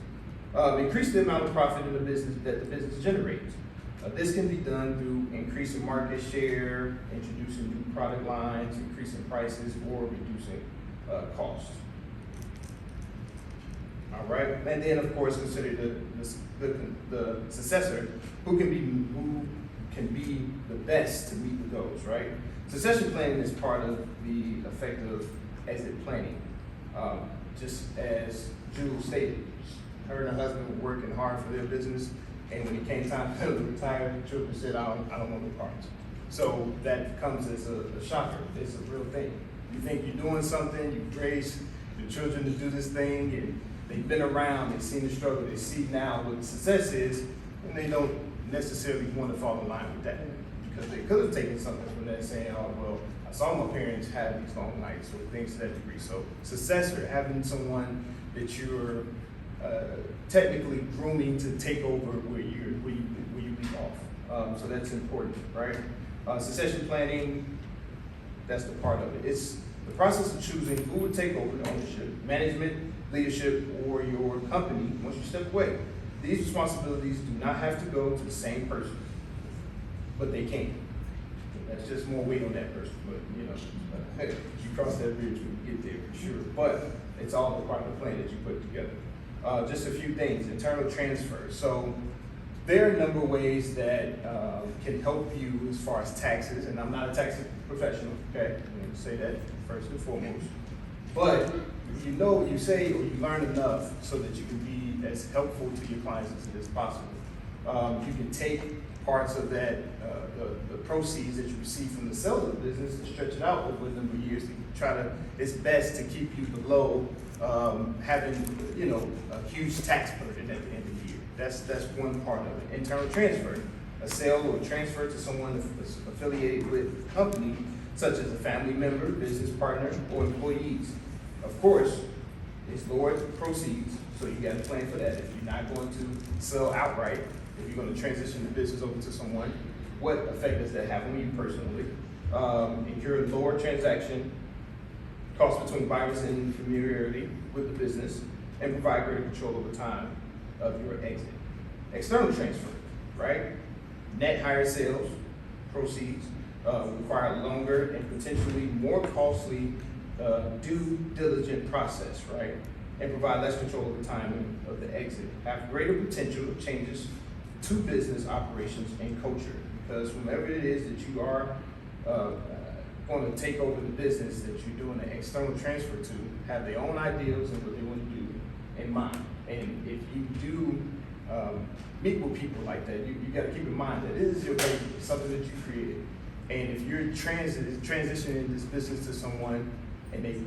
Increase the amount of profit in the business that the business generates. This can be done through increasing market share, introducing new product lines, increasing prices, or reducing costs. All right, and then of course consider the successor who can be the best to meet the goals. Right, succession planning is part of the effective exit planning. Just as Jules stated, her and her husband were working hard for their business, and when it came time for them to retire, the children said, I don't want no parts. So that comes as a shocker. It's a real thing. You think you're doing something, you've raised the children to do this thing, and they've been around, they've seen the struggle, they see now what success is, and they don't necessarily want to fall in line with that. Because they could have taken something from that saying, oh, well, I saw my parents have these long nights or things to that degree. So successor, having someone that you're technically grooming to take over where you leave off. So that's important, right? Succession planning, that's the part of it. It's the process of choosing who would take over the ownership, management, leadership, or your company once you step away. These responsibilities do not have to go to the same person, but they can. That's just more weight on that person, but you know, you cross that bridge when you get there for sure. But it's all the part of the plan that you put together. Just a few things, internal transfer. So there are a number of ways that can help you as far as taxes, and I'm not a tax professional, okay? I'm gonna say that first and foremost. But you know what you say or you learn enough so that you can be as helpful to your clients as possible. You can take parts of that, the proceeds that you receive from the sale of the business and stretch it out over a number of years to try to, it's best to keep you below having, you know, a huge tax burden at the end of the year. That's one part of it. Internal transfer, a sale or a transfer to someone affiliated with a company, such as a family member, business partner, or employees. Of course, it's lower proceeds, so you got to plan for that. If you're not going to sell outright, if you're going to transition the business over to someone, what effect does that have on you personally? Incur lower transaction costs between buyers and familiarity with the business, and provide greater control over time of your exit. External transfer, right? Net higher sales proceeds require longer and potentially more costly due diligent process, right? And provide less control over time of the exit. Have greater potential of changes to business operations and culture, because whomever it is that you are going to take over the business that you're doing an external transfer to have their own ideals and what they want to do in mind. And if you do meet with people like that, you got to keep in mind that this is your baby, something that you created. And if you're transitioning this business to someone and you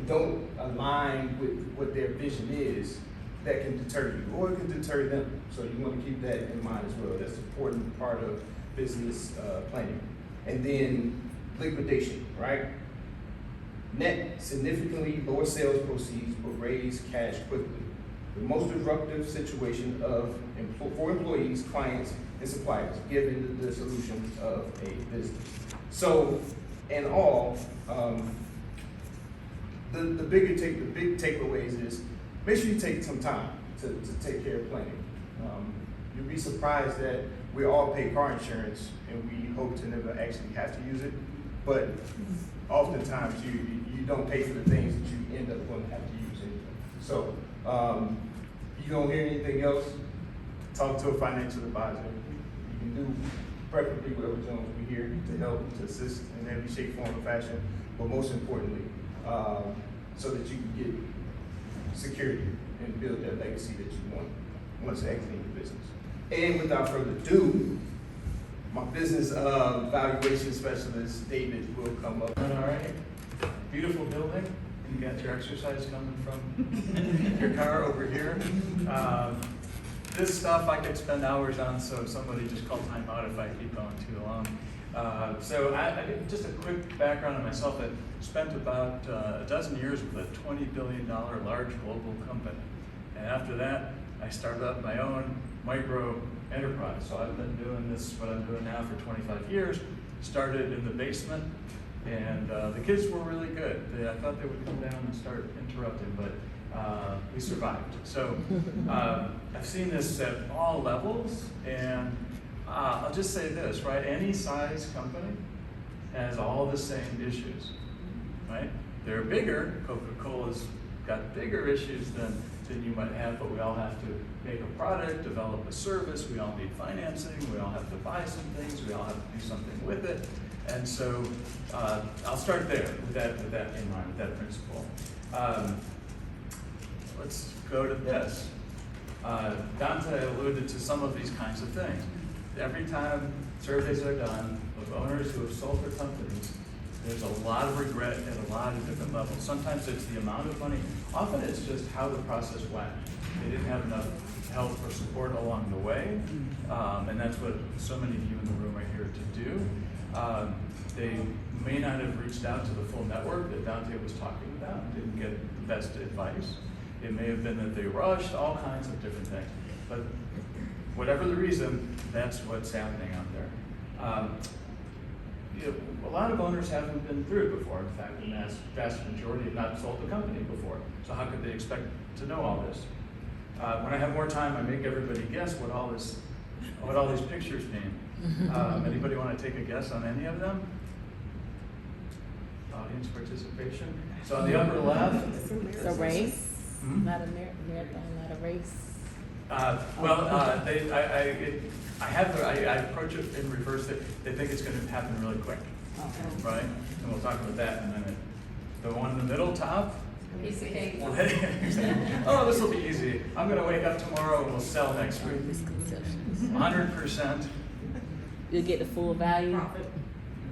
don't align with what their vision is, that can deter you or it can deter them. So you want to keep that in mind as well. That's an important part of business planning. And then liquidation, right? Net significantly lower sales proceeds but raise cash quickly. The most disruptive situation for employees, clients, and suppliers, given the solution of a business. So, in all, the big takeaways is make sure you take some time to take care of planning. You'll be surprised that we all pay car insurance and we hope to never actually have to use it, but oftentimes you don't pay for the things that you end up going to have to use anyway. So you don't hear anything else, talk to a financial advisor. You can do preferably with Edward Jones. We're here to help, to assist in every shape, form, or fashion, but most importantly, so that you can get security and build that legacy that you want once exiting the business. And without further ado, my business valuation specialist, David, will come up. All right. Beautiful building. You got your exercise coming from your car over here. This stuff I could spend hours on, so somebody just call time out if I keep going too long. So I just a quick background on myself. I spent about a dozen years with a $20 billion large global company. And after that, I started up my own micro enterprise. So I've been doing this, what I'm doing now, for 25 years. Started in the basement, and the kids were really good. I thought they would come down and start interrupting, but we survived. So I've seen this at all levels, and I'll just say this, right? Any size company has all the same issues, right? They're bigger. Coca-Cola's got bigger issues than you might have, but we all have to make a product, develop a service, we all need financing, we all have to buy some things, we all have to do something with it. And so I'll start there with that in mind, with that principle. Let's go to this. Donte alluded to some of these kinds of things. Every time surveys are done of owners who have sold their companies, there's a lot of regret at a lot of different levels. Sometimes it's the amount of money. Often it's just how the process went. They didn't have enough help or support along the way, and that's what so many of you in the room are here to do. They may not have reached out to the full network that Donte was talking about, didn't get the best advice. It may have been that they rushed, all kinds of different things. But whatever the reason, that's what's happening out there. A lot of owners haven't been through it before. In fact, the vast majority have not sold the company before. So how could they expect to know all this? When I have more time, I make everybody guess what all these pictures mean. Anybody want to take a guess on any of them? Audience participation. So on the upper left, It's a race, Hmm? not a marathon, not a race. I approach it in reverse. They think it's going to happen really quick, right? And we'll talk about that in a minute. The one in the middle top. Piece of cake. Oh, this will be easy. I'm going to wake up tomorrow and we'll sell next week. Misconceptions. 100%. You'll get the full value.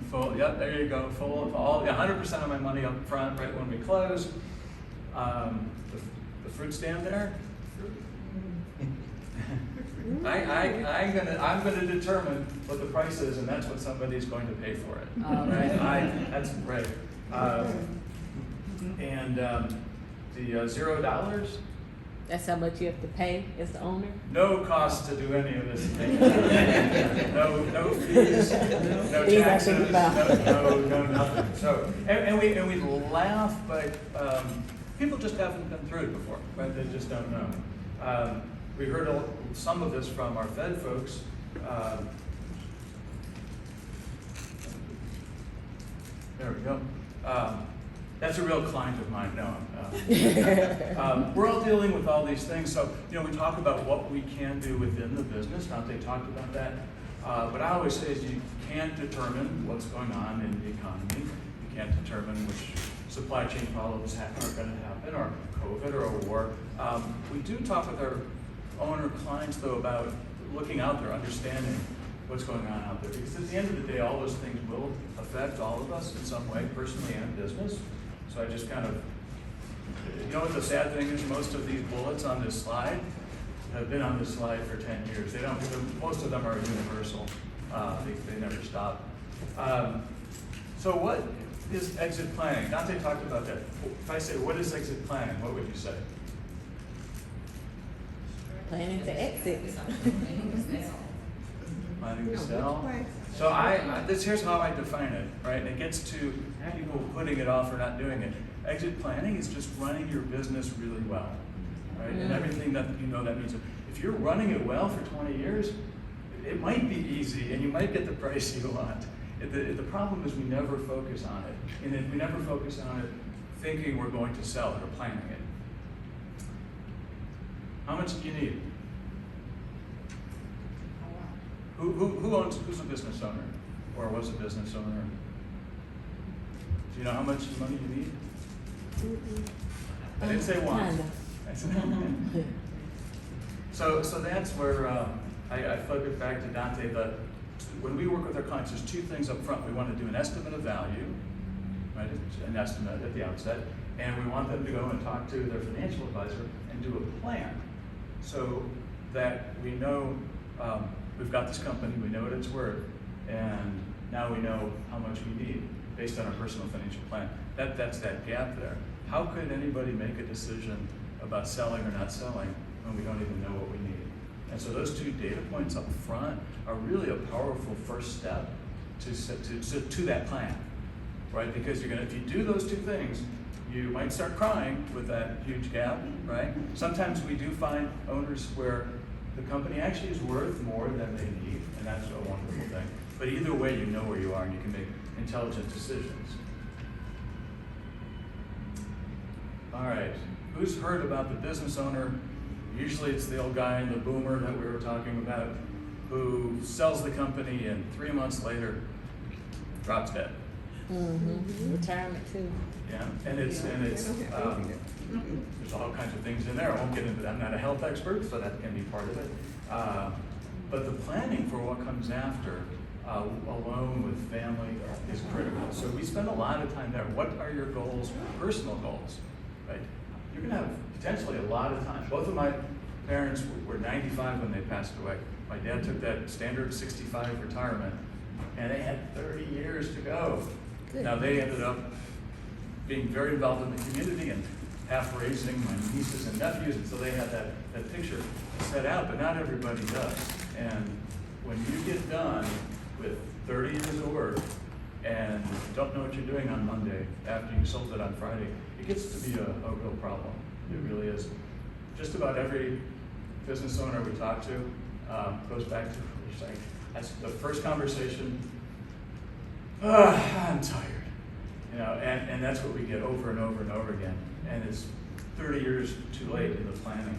Full. Yep, there you go. Full of all. 100% of my money up front right when we close. The fruit stand there. I'm gonna determine what the price is, and that's what somebody's going to pay for it. Right? That's right. And the $0. That's how much you have to pay as the owner? No cost to do any of this. No fees, no Fees I taxes, think about. no nothing. So, and we laugh, but people just haven't been through it before, right? They just don't know. We heard some of this from our Fed folks. There we go. That's a real client of mine, no. We're all dealing with all these things, so we talk about what we can do within the business. Donte talked about that. What I always say is you can't determine what's going on in the economy. You can't determine which supply chain problems are going to happen, or COVID, or a war. We do talk with our owner clients, though, about looking out there, understanding what's going on out there. Because at the end of the day, all those things will affect all of us in some way, personally and business. So I just kind of, what the sad thing is, most of these bullets on this slide have been on this slide for 10 years. Most of them are universal. They never stop. So what is exit planning? Donte talked about that. If I say, what is exit planning, what would you say? Planning to exit. Planning to sell. So here's how I define it, right? And it gets to people putting it off or not doing it. Exit planning is just running your business really well, right? And everything that that means. If you're running it well for 20 years, it might be easy and you might get the price you want. The problem is we never focus on it. And if we never focus on it thinking we're going to sell it or planning it. How much do you need? Who's a business owner or was a business owner? Do you know how much money you need? I didn't say one. So that's where I flip it back to Donte. When we work with our clients, there's two things up front. We want to do an estimate of value, right? An estimate at the outset, and we want them to go and talk to their financial advisor and do a plan, so that we know we've got this company, we know what it's worth, and now we know how much we need based on our personal financial plan. That's that gap there. How could anybody make a decision about selling or not selling when we don't even know what we need? And so those two data points up front are really a powerful first step to that plan, right? Because if you do those two things, you might start crying with that huge gap, right? Sometimes we do find owners where the company actually is worth more than they need, and that's a wonderful thing. But either way, you know where you are and you can make intelligent decisions. All right, who's heard about the business owner? Usually it's the old guy in the boomer that we were talking about who sells the company and 3 months later drops dead. Retirement too. Yeah, and there's all kinds of things in there. I won't get into that. I'm not a health expert, so that can be part of it. But the planning for what comes after, alone with family, is critical. So we spend a lot of time there. What are your goals, personal goals, right? You're gonna have potentially a lot of time. Both of my parents were 95 when they passed away. My dad took that standard 65 retirement, and they had 30 years to go. Good. Now they ended up being very involved in the community and half raising my nieces and nephews, and so they had that picture set out, but not everybody does. And when you get done with 30 years of work and don't know what you're doing on Monday after you sold it on Friday, it gets to be a real problem. It really is. Just about every business owner we talk to goes back to, that's the first conversation, I'm tired. You know, and that's what we get over and over and over again. And it's 30 years too late in the planning.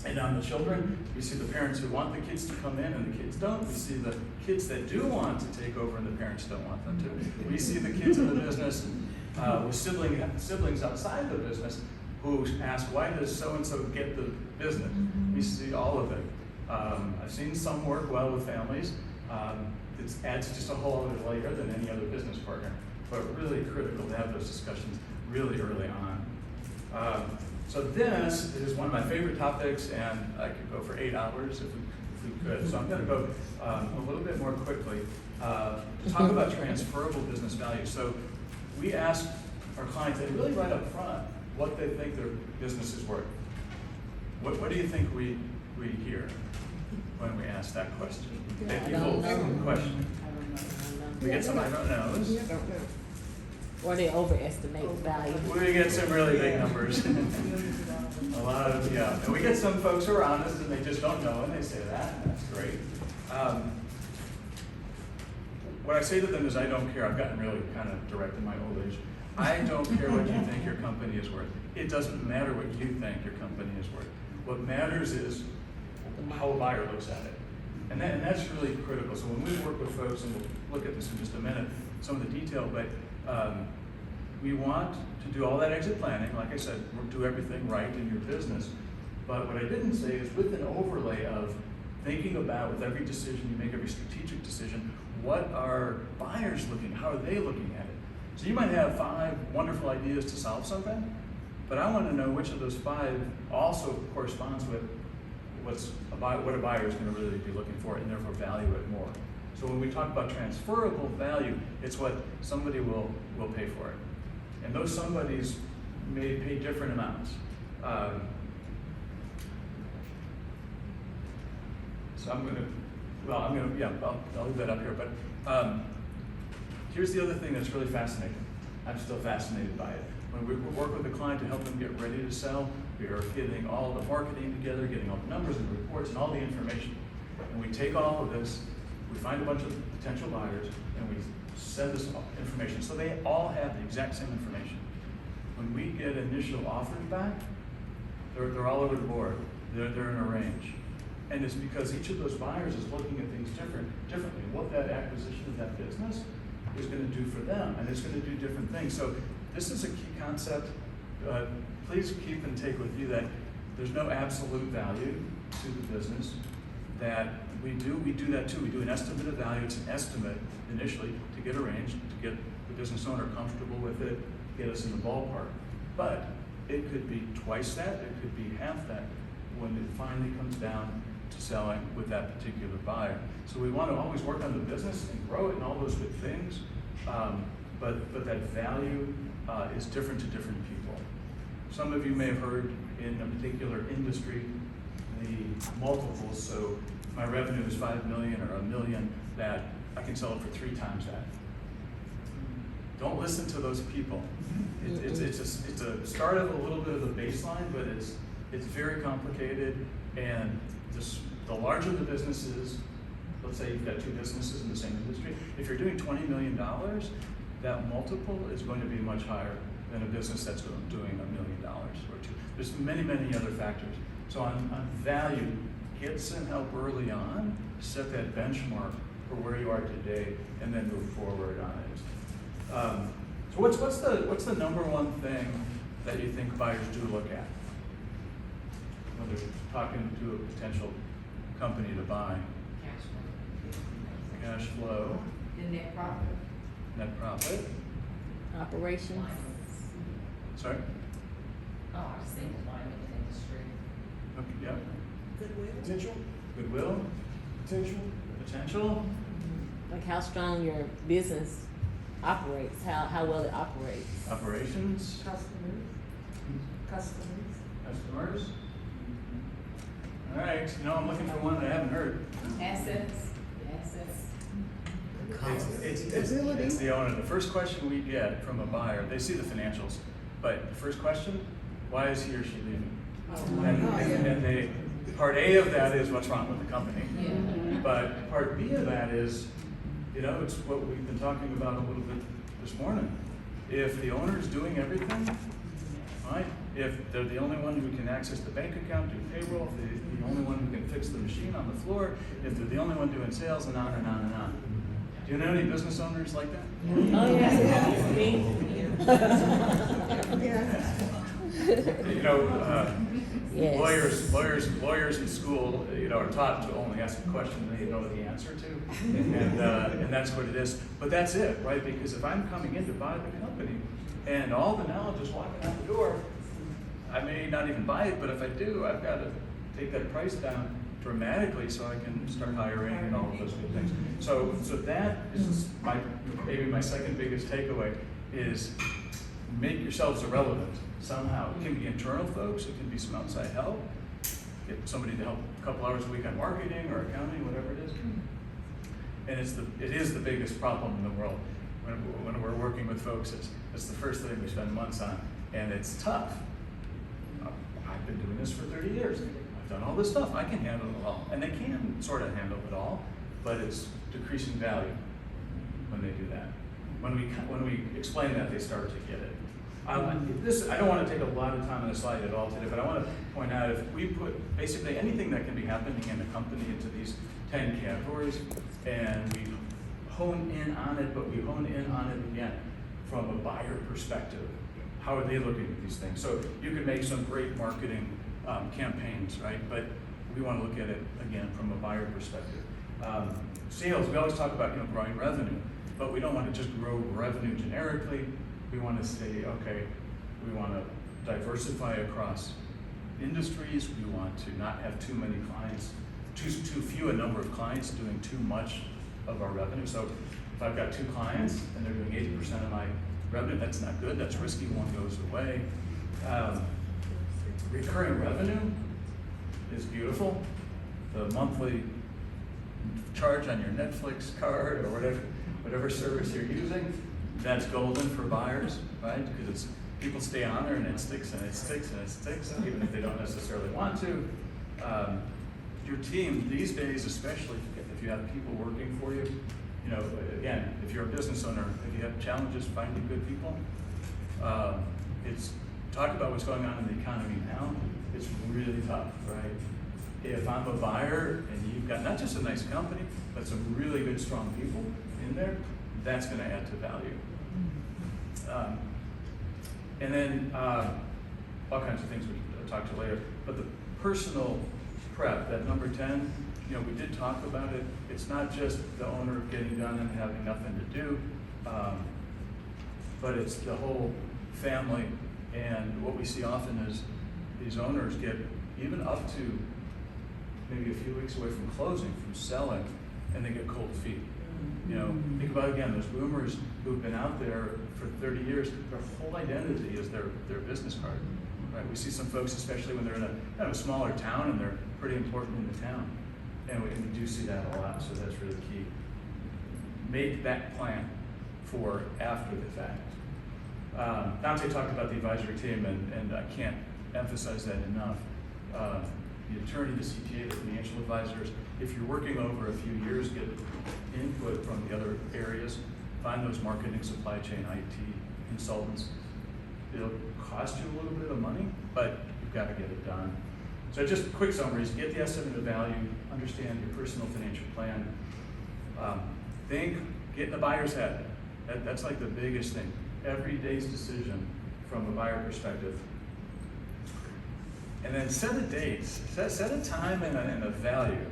And on the children, we see the parents who want the kids to come in and the kids don't. We see the kids that do want to take over and the parents don't want them to. We see the kids in the business with siblings outside the business who ask, why does so-and-so get the business? We see all of it. I've seen some work well with families. It adds just a whole other layer than any other business partner. But really critical to have those discussions really early on. So this is one of my favorite topics, and I could go for 8 hours if we could. So I'm going to go a little bit more quickly to talk about transferable business value. So we ask our clients, they really right up front, what they think their business is worth. What do you think we hear when we ask that question? Thank you for the question. We get some I don't knows. Or they overestimate the value. We get some really big numbers. A lot of, yeah. And we get some folks who are honest and they just don't know and they say that. That's great. What I say to them is I don't care. I've gotten really kind of direct in my old age. I don't care what you think your company is worth. It doesn't matter what you think your company is worth. What matters is how a buyer looks at it. And that's really critical. So when we work with folks, and we'll look at this in just a minute, some of the detail, but we want to do all that exit planning. Like I said, we'll do everything right in your business. But what I didn't say is with an overlay of thinking about, with every decision you make, every strategic decision, what are buyers looking, how are they looking at it? So you might have 5 wonderful ideas to solve something, but I want to know which of those 5 also corresponds with what a buyer is going to really be looking for and therefore value it more. So when we talk about transferable value, it's what somebody will pay for it. And those somebodies may pay different amounts. So I'll leave that up here. But here's the other thing that's really fascinating. I'm still fascinated by it. When we work with a client to help them get ready to sell, we are getting all the marketing together, getting all the numbers and reports and all the information. And we take all of this, we find a bunch of potential buyers, and we send this information. So they all have the exact same information. When we get initial offers back, they're all over the board. They're in a range. And it's because each of those buyers is looking at things differently. What that acquisition of that business is going to do for them, and it's going to do different things. So this is a key concept. Please keep and take with you that there's no absolute value to the business. That we do that too. We do an estimate of value. It's an estimate initially to get arranged, to get the business owner comfortable with it, get us in the ballpark. But it could be twice that, it could be half that when it finally comes down to selling with that particular buyer. So we want to always work on the business and grow it and all those good things, but that value is different to different people. Some of you may have heard in a particular industry the multiples. So if my revenue is 5 million or $1 million, that I can sell it for 3 times that. Don't listen to those people. It's a start of a little bit of a baseline, but it's very complicated. And the larger the business is, let's say you've got 2 businesses in the same industry. If you're doing $20 million, that multiple is going to be much higher than a business that's doing $1 million or 2. There's many, many other factors. So on value, get some help early on, set that benchmark for where you are today, and then move forward on it. So what's the number one thing that you think buyers do look at when they're talking to a potential company to buy? Cash flow, The net profit. net profit. Operations. Sorry? Oh, I was thinking line of the industry. Okay, yep. Potential, Goodwill, potential. potential. Like how strong your business operates, how well it operates. Operations, Customers. all right, I'm looking for one that I haven't heard. Assets. It's the owner. The first question we get from a buyer, they see the financials, but the first question, why is he or she leaving? And part A of that is what's wrong with the company. Yeah. But part B of that is, it's what we've been talking about a little bit this morning. If the owner's doing everything, right? If they're the only one who can access the bank account, do payroll, if they're the only one who can fix the machine on the floor, if they're the only one doing sales, and on and on and on. Do you know any business owners like that? Oh, yeah, me. Yes. Lawyers in school, are taught to only ask a question they know the answer to, and that's what it is. But that's it, right? Because if I'm coming in to buy the company, and all the knowledge is walking out the door, I may not even buy it, but if I do, I've got to take that price down dramatically so I can start hiring and all of those good things. So that is maybe my second biggest takeaway is make yourselves irrelevant somehow. It can be internal folks, it can be some outside help, get somebody to help a couple hours a week on marketing or accounting, whatever it is. And it is the biggest problem in the world. When we're working with folks, it's the first thing we spend months on, and it's tough. I've been doing this for 30 years. I've done all this stuff. I can handle it all. And they can sort of handle it all, but it's decreasing value when they do that. When we explain that, they start to get it. I don't want to take a lot of time on the slide at all today, but I want to point out if we put basically anything that can be happening in a company into these 10 categories, and we hone in on it, but we hone in on it again from a buyer perspective. How are they looking at these things? So you can make some great marketing campaigns, right? But we want to look at it again from a buyer perspective. Sales, we always talk about growing revenue, but we don't want to just grow revenue generically. We want to say, okay, we want to diversify across industries. We want to not have too many clients, too few a number of clients doing too much of our revenue. So if I've got 2 clients and they're doing 80% of my revenue, that's not good, that's risky, one goes away. Recurring revenue is beautiful. The monthly charge on your Netflix card or whatever service you're using, that's golden for buyers, right? Because people stay on there and it sticks and it sticks and it sticks, even if they don't necessarily want to. Your team, these days especially, if you have people working for you, again, if you're a business owner, if you have challenges finding good people, talk about what's going on in the economy now, it's really tough, right? If I'm a buyer and you've got not just a nice company, but some really good, strong people in there, that's gonna add to value. And then all kinds of things we'll talk to later, but the personal prep, that number 10, we did talk about it. It's not just the owner getting done and having nothing to do, but it's the whole family. And what we see often is these owners get even up to maybe a few weeks away from closing, from selling, and they get cold feet. Think about again those boomers who've been out there for 30 years. Their whole identity is their business card. Right? We see some folks, especially when they're in a kind of a smaller town and they're pretty important in the town. And we do see that a lot, so that's really key. Make that plan for after the fact. Donte talked about the advisory team, and I can't emphasize that enough. The attorney, the CPA, the financial advisors, if you're working over a few years, get input from the other areas, find those marketing, supply chain, IT consultants. It'll cost you a little bit of money, but you've got to get it done. So just quick summaries, get the estimate of value, understand your personal financial plan, get in the buyer's head. That's like the biggest thing. every day's decision from a buyer perspective. And then set a date, set a time and a value.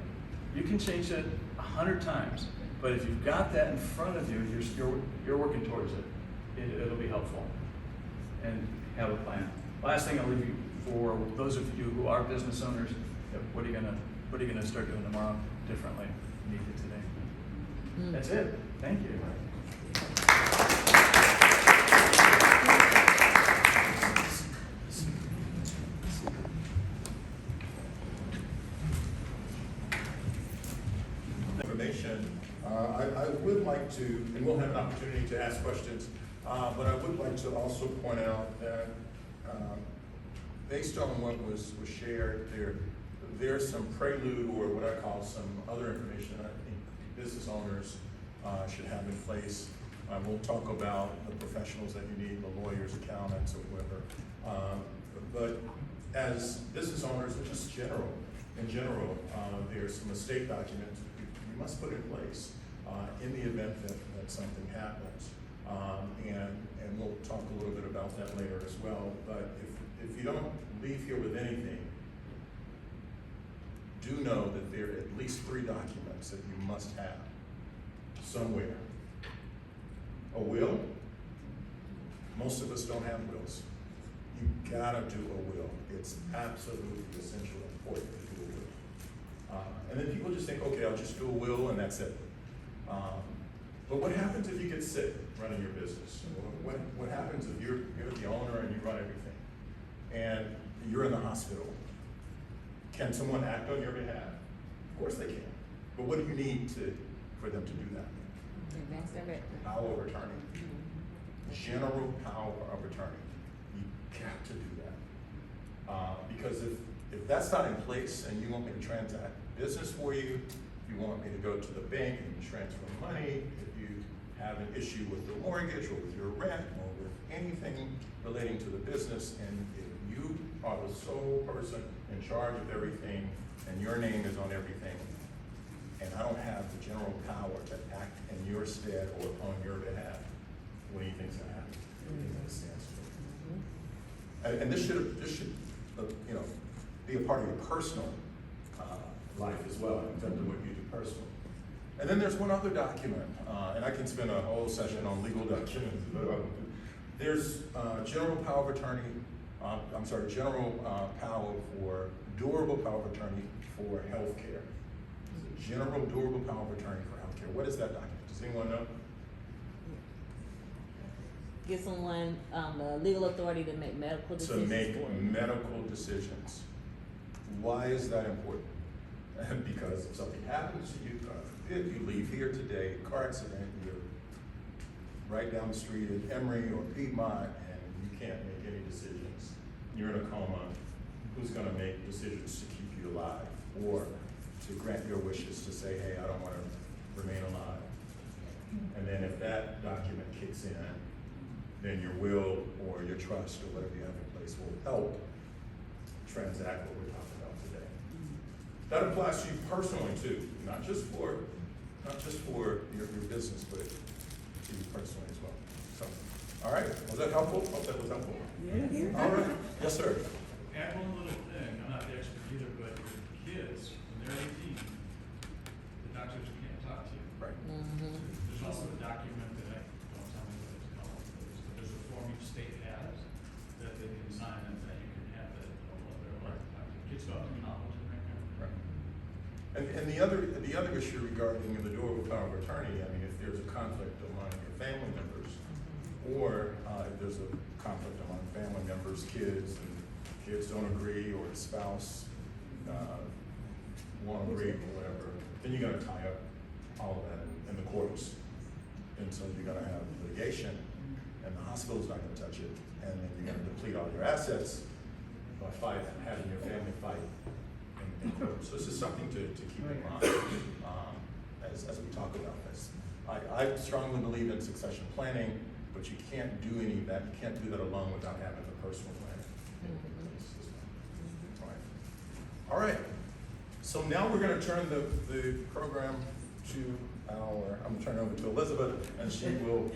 You can change it 100 times, but if you've got that in front of you, you're working towards it. It'll be helpful. And have a plan. Last thing I'll leave you for those of you who are business owners, what are you gonna start doing tomorrow differently than you did today? That's it. Thank you. Information. I would like to, and we'll have an opportunity to ask questions, but I would like to also point out that based on what was shared, there's some prelude or what I call some other information I think business owners should have in place. We'll talk about the professionals that you need, the lawyers, accountants, or whoever. But as business owners, or just in general, there's some estate documents you must put in place in the event that something happens. And we'll talk a little bit about that later as well. But if you don't leave here with anything, do know that there are at least 3 documents that you must have somewhere. A will. Most of us don't have wills. You gotta do a will. It's absolutely essential and important to do a will. And then people just think, okay, I'll just do a will and that's it. But what happens if you get sick running your business? What happens if you're the owner and you run everything and you're in the hospital? Can someone act on your behalf? Of course they can. But what do you need for them to do that? Power of attorney. General power of attorney. You got to do that. Because if that's not in place and you want me to transact business for you, if you want me to go to the bank and transfer money, if you have an issue with the mortgage or with your rent or with anything relating to the business, and if you are the sole person in charge of everything and your name is on everything, and I don't have the general power to act in your stead or on your behalf, what do you think's gonna happen? What do you think that stands for? And this should be a part of your personal life as well, in terms of what you do personally. And then there's one other document, and I can spend a whole session on legal documents, but there's general power of attorney, general power for, durable power of attorney for healthcare. General durable power of attorney for healthcare. What is that document? Does anyone know? Give someone the legal authority to make medical decisions. To make medical decisions. Why is that important? Because if something happens to you, if you leave here today, car accident, you're right down the street at Emory or Piedmont, and you can't make any decisions. You're in a coma. Who's going to make decisions to keep you alive or to grant your wishes to say, hey, I don't want to remain alive? And then if that document kicks in, then your will or your trust or whatever you have in place will help transact what we're talking about today. That applies to you personally too, not just for your business, but to you personally as well. So, all right, was that helpful? Hope that was helpful. Yeah. All right, yes, sir. Add one little thing, I'm not the expert either, but your kids, when they're 18, the doctors can't talk to you. Right. There's also a document that don't tell me what it's called, but there's a form each state has that they can sign and that you can have that all their life. Kids go out to college and that kind of thing. Right. And the other issue regarding the durable power of attorney, I mean, if there's a conflict among your family members, or if there's a conflict among family members, kids, and kids don't agree, or the spouse won't agree, or whatever, then you're gonna tie up all of that in the courts. And so you're gonna have litigation, and the hospital's not gonna touch it, and then you're gonna deplete all your assets by having your family fight in court. So this is something to keep in mind as we talk about this. I strongly believe in succession planning, but you can't do any of that. You can't do that alone without having the personal planning in place as well. All right. So now we're going to turn the program to I'm turning over to Elizabeth, and she will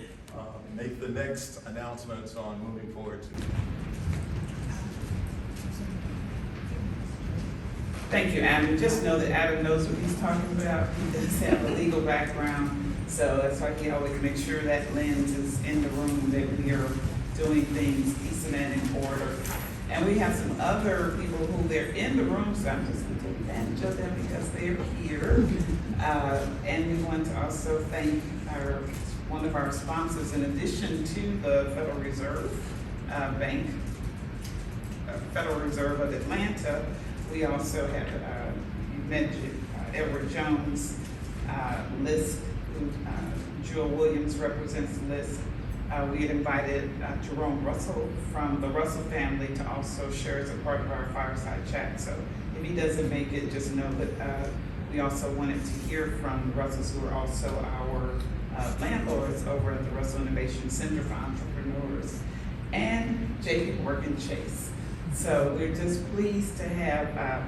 make the next announcements on moving forward to. Thank you, Adam. Just know that Adam knows what he's talking about. He does have a legal background, so that's why he always makes sure that lens is in the room, that we are doing things decent and in order. And we have some other people who they're in the room, so I'm just going to take advantage of them because they're here. And we want to also thank one of our sponsors, in addition to the Federal Reserve Bank, Federal Reserve of Atlanta. We also have, you mentioned Edward Jones, LISC, who Jewel Williams represents LISC. We had invited Jerome Russell from the Russell family to also share as a part of our fireside chat. So if he doesn't make it, just know that we also wanted to hear from the Russells, who are also our landlords over at the Russell Innovation Center for Entrepreneurs, and JP Morgan Chase. So we're just pleased to have,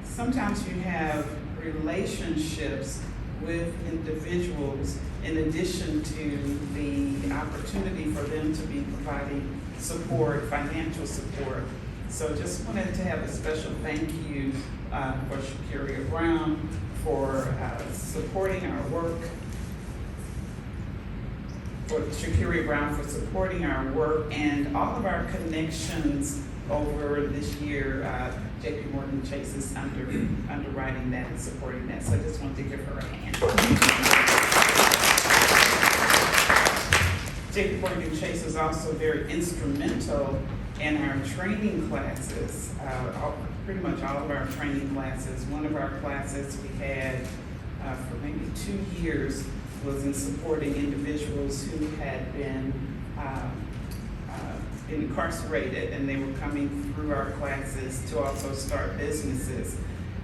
sometimes you have relationships with individuals in addition to the opportunity for them to be providing support, financial support. So just wanted to have a special thank you for Shakuria Brown for supporting our work, and all of our connections over this year. JP Morgan Chase is underwriting that and supporting that. So I just wanted to give her a hand. JP Morgan Chase is also very instrumental in our training classes, pretty much all of our training classes. One of our classes we had for maybe 2 years was in supporting individuals who had been incarcerated, and they were coming through our classes to also start businesses.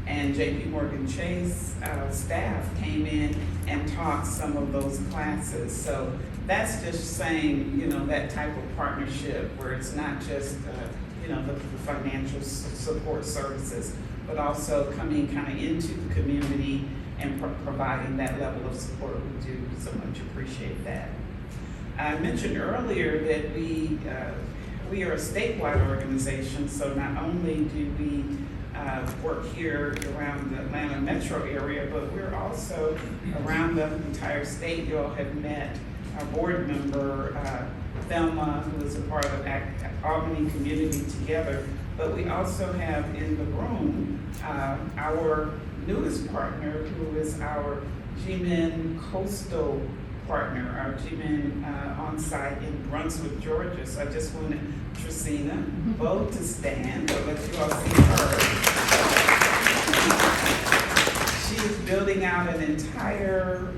And JP Morgan Chase staff came in and taught some of those classes. So that's just saying, that type of partnership where it's not just, the financial support services, but also coming kind of into the community and providing that level of support. We do so much appreciate that. I mentioned earlier that we are a statewide organization, so not only do we work here around the Atlanta metro area, but we're also around the entire state. You all have met our board member, Thelma, who is a part of Albany Community Together, but we also have in the room our newest partner, who is our GMEN coastal partner, our GMEN on-site in Brunswick, Georgia. So I just wanted Tracina both to stand, so let you all see her. She is building out an entire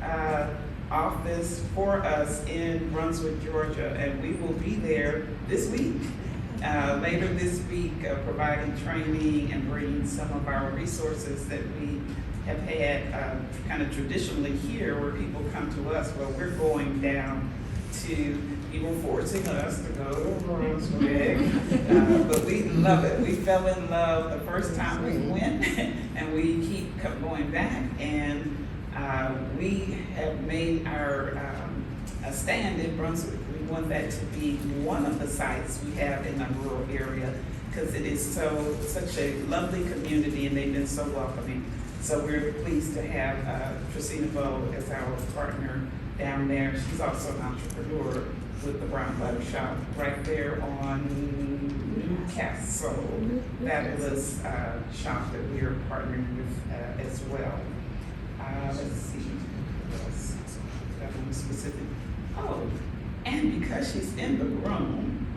office for us in Brunswick, Georgia, and we will be there this week, later this week, providing training and bringing some of our resources that we have had kind of traditionally here, where people come to us. Well, we're going down to, people forcing us to go to Brunswick, but we love it. We fell in love the first time we went, and we keep going back, and we have made our a stand in Brunswick. We want that to be one of the sites we have in a rural area, because it is such a lovely community, and they've been so welcoming. So we're pleased to have Tracina Bowe as our partner down there. She's also an entrepreneur with the Brown Butter Shop right there on Newcastle. Fabulous shop that we are partnering with as well. Let's see, what else? Got one specific. Oh, and because she's in the room,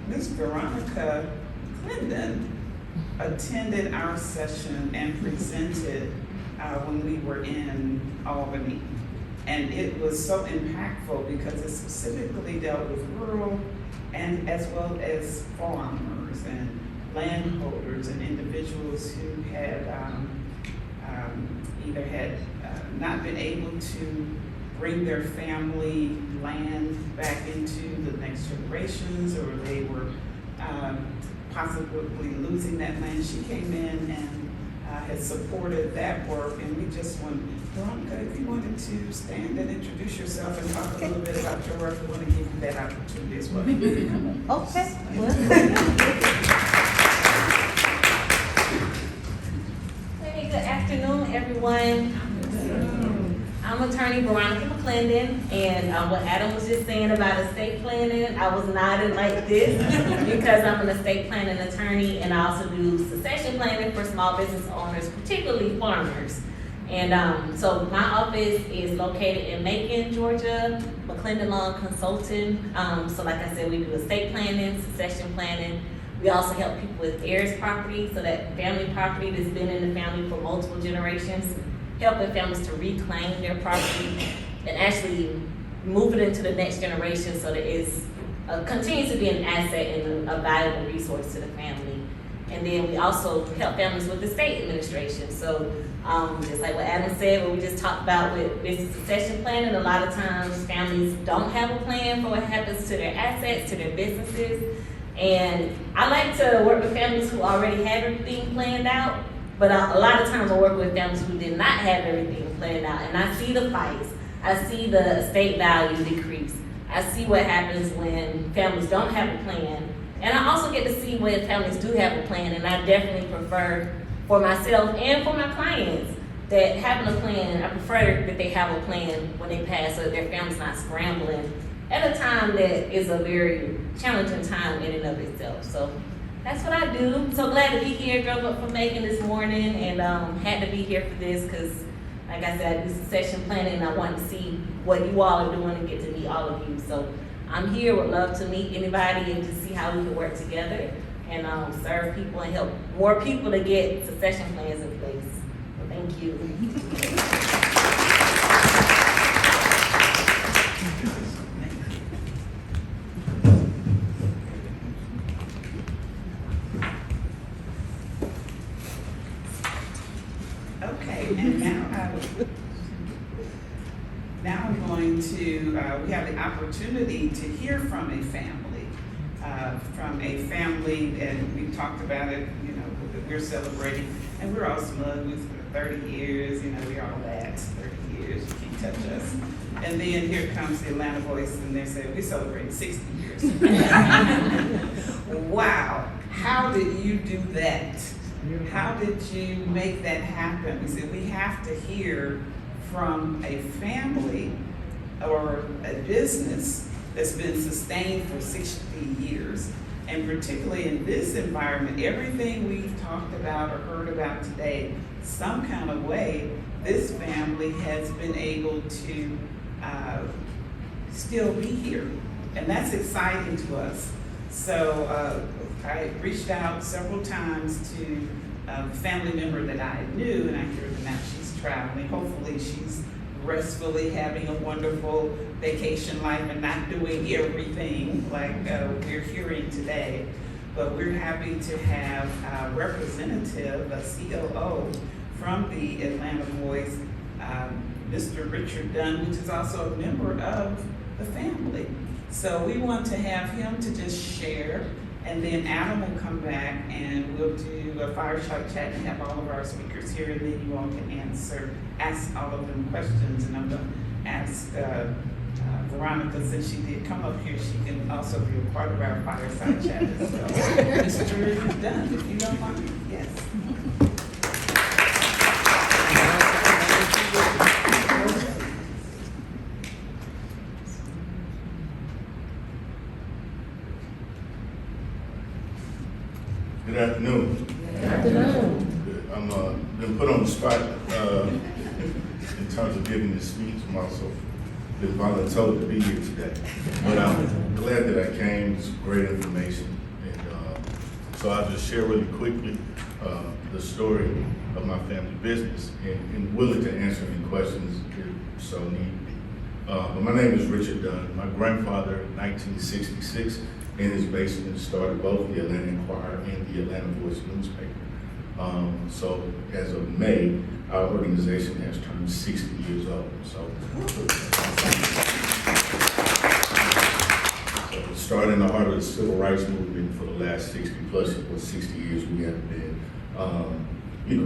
Miss Veronica Clendon attended our session and presented when we were in Albany. And it was so impactful because it specifically dealt with rural and as well as farmers and landholders and individuals who had either had not been able to bring their family land back into the next generations, or they were possibly losing that land. She came in and has supported that work, and we just want Veronica, if you wanted to stand and introduce yourself and talk a little bit about your work, we want to give you that opportunity as well. Okay, well. Hey, good afternoon, everyone. I'm attorney Veronica McClendon, and what Adam was just saying about estate planning, I was nodding like this because I'm an estate planning attorney, and I also do succession planning for small business owners, particularly farmers. And so my office is located in Macon, Georgia, McClendon Law Consulting. So like I said, we do estate planning, succession planning. We also help people with heirs property, so that family property that's been in the family for multiple generations, helping families to reclaim their property and actually move it into the next generation so that it's continues to be an asset and a valuable resource to the family. And then we also help families with estate administration. So just like what Adam said, what we just talked about with business succession planning, a lot of times families don't have a plan for what happens to their assets, to their businesses. And I like to work with families who already have everything planned out, but a lot of times I work with families who did not have everything planned out. And I see the fights, I see the estate value decrease, I see what happens when families don't have a plan. And I also get to see when families do have a plan, and I definitely prefer for myself and for my clients that having a plan, I prefer that they have a plan when they pass so that their family's not scrambling at a time that is a very challenging time in and of itself. So that's what I do. I'm so glad to be here. Drove up from Macon this morning and had to be here for this because, like I said, I do succession planning and I want to see what you all are doing and get to meet all of you. So I'm here, would love to meet anybody and to see how we can work together and serve people and help more people to get succession plans in place. So thank you. Okay, and now I'm going to, we have the opportunity to hear from a family, and we talked about it, you know, that we're celebrating, and we're all smug with 30 years, you know, we're all that, 30 years, you can't touch us. And then here comes the Atlanta Voice, and they say, we're celebrating 60 years. Wow, how did you do that? How did you make that happen? We said we have to hear from a family or a business that's been sustained for 60 years. And particularly in this environment, everything we've talked about or heard about today, some kind of way, this family has been able to still be here. And that's exciting to us. So I reached out several times to a family member that I knew, and I hear that now she's traveling. Hopefully she's restfully having a wonderful vacation life and not doing everything like we're hearing today. But we're happy to have a representative, a COO from the Atlanta Voice, Mr. Richard Dunn, which is also a member of the family. So we want to have him to just share, and then Adam will come back and we'll do a fireside chat and have all of our speakers here, and then you all can ask all of them questions. And I'm going to ask Veronica, since she did come up here, she can also be a part of our fireside chat as well. Mr. Dunn, if you don't mind. Yes. Good afternoon. Good afternoon. Good. I'm been put on the spot in terms of giving this speech. I'm also been voluntold to be here today. But I'm glad that I came. It's great information. And so I'll just share really quickly the story of my family business and willing to answer any questions if so need be. But my name is Richard Dunn. My grandfather, in 1966, in his basement, started both the Atlanta Inquirer and the Atlanta Voice newspaper. So as of May, our organization has turned 60 years old. So starting in the heart of the civil rights movement for the last 60 years we have been,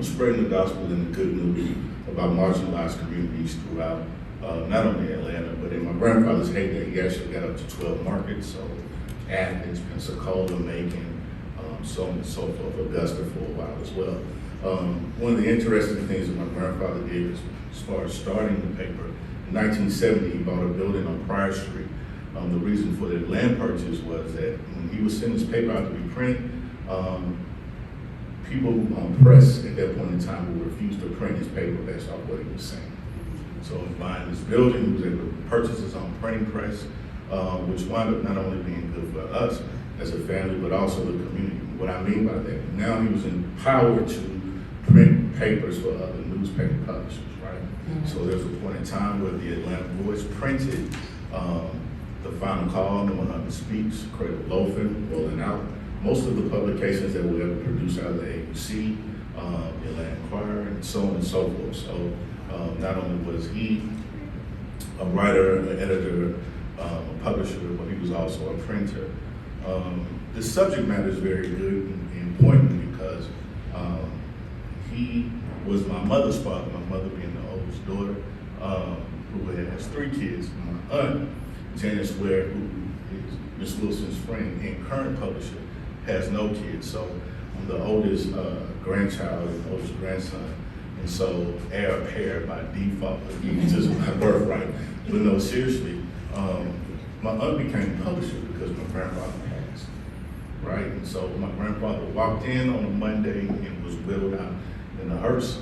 spreading the gospel and the good news about marginalized communities throughout not only Atlanta, but in my grandfather's heyday, he actually got up to 12 markets, so Athens, Pensacola, Macon, so on and so forth, Augusta for a while as well. One of the interesting things that my grandfather did as far as starting the paper, in 1970, he bought a building on Pryor Street. The reason for the land purchase was that when he was sending his paper out to be printed, people on press at that point in time would refuse to print his paper based off what he was saying. So in buying this building, he was able to purchase his own printing press, which wound up not only being good for us as a family, but also the community. What I mean by that, now he was empowered to print papers for other newspaper publishers, right? So there was a point in time where the Atlanta Voice printed The Final Call, No 100 Speaks, Cradle Loafing, Rolling Out. Most of the publications that we ever produced out of the ABC, the Atlanta Inquirer, and so on and so forth. So not only was he a writer, an editor, a publisher, but he was also a printer. The subject matter is very good and important because he was my mother's father, my mother being the oldest daughter, who has 3 kids. My aunt, Janice Ware, who is Miss Wilson's friend and current publisher, has no kids. So I'm the oldest grandchild and oldest grandson. And so heir apparent by default, it's just my birthright. But no, seriously, my aunt became a publisher because my grandfather passed, right? And so my grandfather walked in on a Monday and was wheeled out in a hearse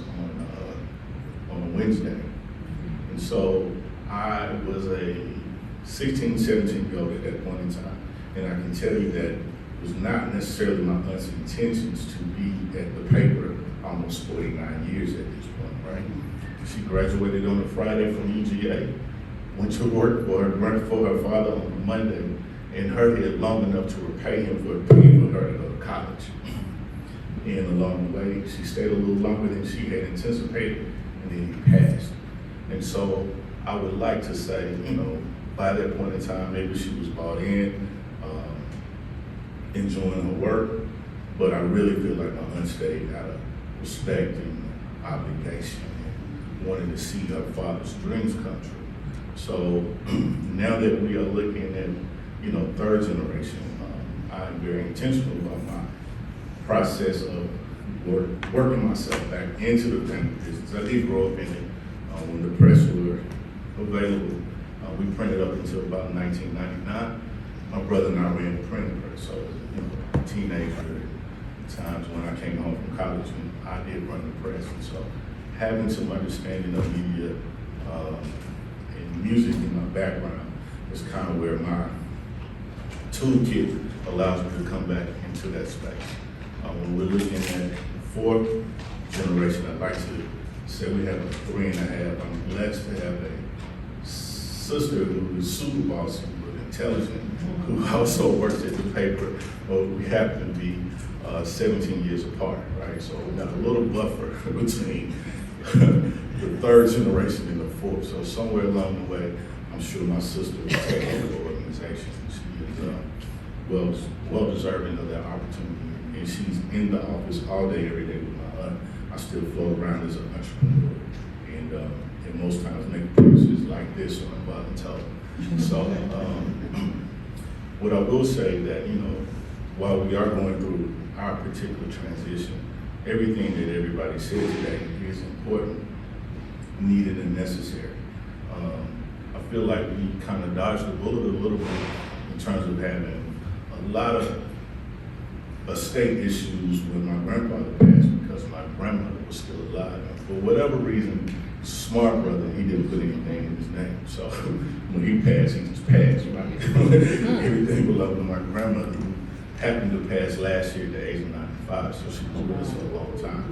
on a Wednesday. And so I was a 16, 17-year-old at that point in time. And I can tell you that it was not necessarily my aunt's intentions to be at the paper almost 49 years at this point, right? She graduated on a Friday from UGA, went to work for her father on a Monday, and her head long enough to repay him for paying for her to go to college. And along the way, she stayed a little longer than she had anticipated, and then he passed. And so I would like to say, you know, by that point in time, maybe she was bought in, enjoying her work, but I really feel like my aunt stayed out of respect and obligation and wanted to see her father's dreams come true. So now that we are looking at, you know, 3rd generation, I'm very intentional about my process of working myself back into the family business. I did grow up in it when the press were available. We printed up until about 1999. My brother and I ran the printing press, so you know, teenager times when I came home from college, and I did run the press. And so having some understanding of media and music in my background is kind of where my toolkit allows me to come back into that space. When we're looking at 4th generation, I'd like to say we have a 3.5. I'm blessed to have a sister who is super bossy but intelligent, who also works at the paper, but we happen to be 17 years apart, right? So we got a little buffer between the 3rd generation and the 4th. So somewhere along the way, I'm sure my sister will take over the organization. She is well deserving of that opportunity, and she's in the office all day, every day with my aunt. I still float around as an entrepreneur, and most times make purchases like this on a volunteer. So what I will say that, you know, while we are going through our particular transition, everything that everybody said today is important, needed, and necessary. I feel like we kind of dodged the bullet a little bit in terms of having a lot of estate issues when my grandfather passed because my grandmother was still alive. And for whatever reason, smart brother, he didn't put anything in his name. So when he passed, he just passed, right? Everything belonged to my grandmother, who happened to pass last year at the age of 95, so she was with us for a long time.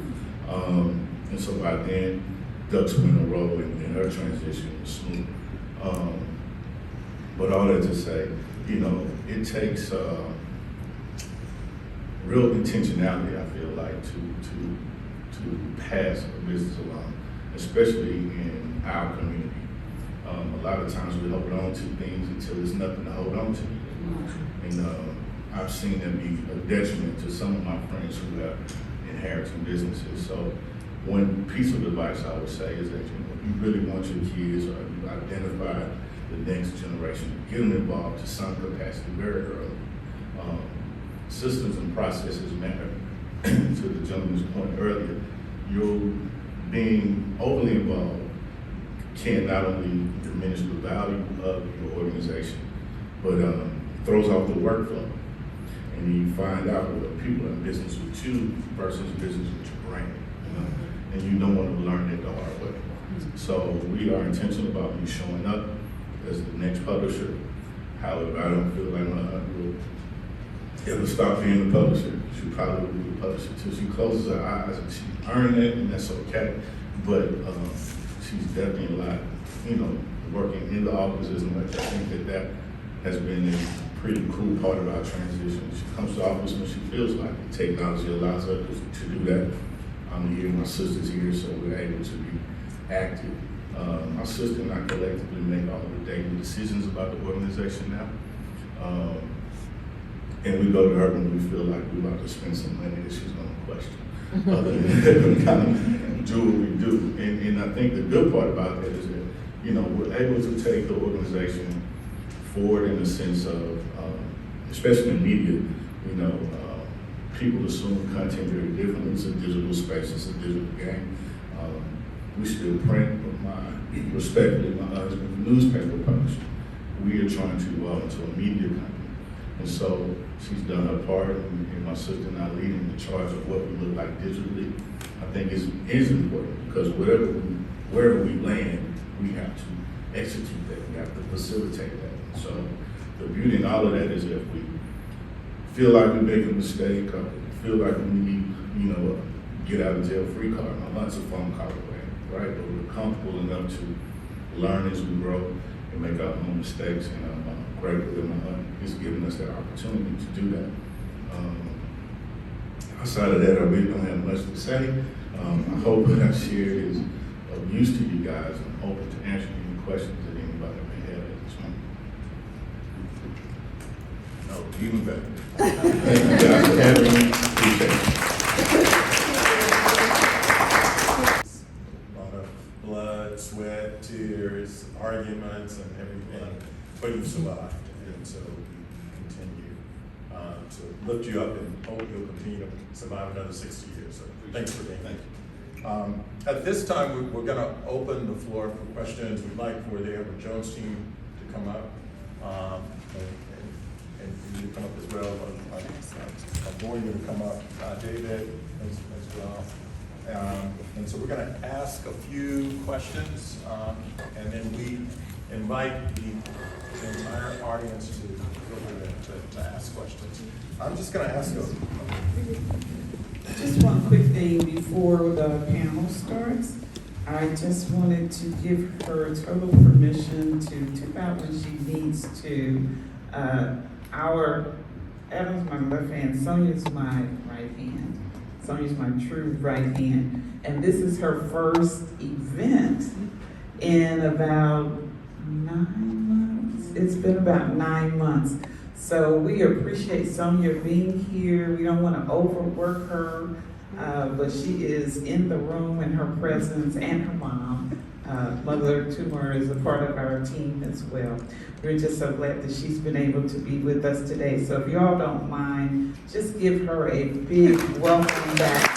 And so by then, ducks were in a row and her transition was smooth. But all that to say, you know, it takes real intentionality, I feel like, to pass a business along, especially in our community. A lot of times we hold on to things until there's nothing to hold on to. And I've seen them be a detriment to some of my friends who have inherited businesses. So one piece of advice I would say is that, you know, if you really want your kids, or you identify the next generation, get them involved to some capacity very early. Systems and processes matter. To the gentleman's point earlier, you being overly involved can not only diminish the value of your organization, but throws off the workflow. And you find out that people are in business with you versus business with your brand, you know? And you don't want to learn it the hard way. So we are intentional about you showing up as the next publisher. However, I don't feel like my aunt will ever stop being the publisher. She probably will be the publisher till she closes her eyes, and she earned it, and that's okay. But she's definitely a lot, you know, working in the office as much. I think that has been a pretty cool part of our transition. She comes to the office when she feels like it. Technology allows her to do that. I'm here, my sister's here, so we're able to be active. My sister and I collectively make all the daily decisions about the organization now. And we go to her when we feel like we're about to spend some money that she's going to question. Other than kind of do what we do. And I think the good part about that is that, you know, we're able to take the organization forward in the sense of, especially in media, you know, people assume content very differently. It's a digital space, it's a digital game. We still print, but respectfully, my husband, newspaper publisher. We are trying to evolve into a media company. And so she's done her part, and my sister and I leading the charge of what we look like digitally, I think is important, because wherever we land, we have to execute that, we have to facilitate that. So the beauty in all of that is if we feel like we make a mistake, or feel like we need, you know, a get out of jail free card, my aunt's a phone call away, right? But we're comfortable enough to learn as we grow and make our own mistakes, and I'm grateful that my aunt is giving us that opportunity to do that. Outside of that, I really don't have much to say. I hope what I've shared is of use to you guys. I'm open to answering any questions that anybody may have at this moment. No, even better. Thank you guys for having me. Appreciate it. A lot of blood, sweat, tears, arguments, and everything, but you've survived, and so we continue to lift you up, and hope you'll continue to survive another 60 years. So thanks for being here. At this time, we're going to open the floor for questions. We'd like for the Edward Jones team to come up, and you to come up as well. I'm going to come up, David as well. And so we're going to ask a few questions, and then we invite the entire audience to ask questions. I'm just going to ask Just one quick thing before the panel starts. I just wanted to give her total permission to tip out when she needs to. Adam's my left hand, Sonia's my right hand. Sonia's my true right hand. And this is her first event in about 9 months. It's been about 9 months. So we appreciate Sonia being here. We don't want to overwork her, but she is in the room in her presence, and her mom. Mother Tumor is a part of our team as well. We're just so glad that she's been able to be with us today. So if y'all don't mind, just give her a big welcome back.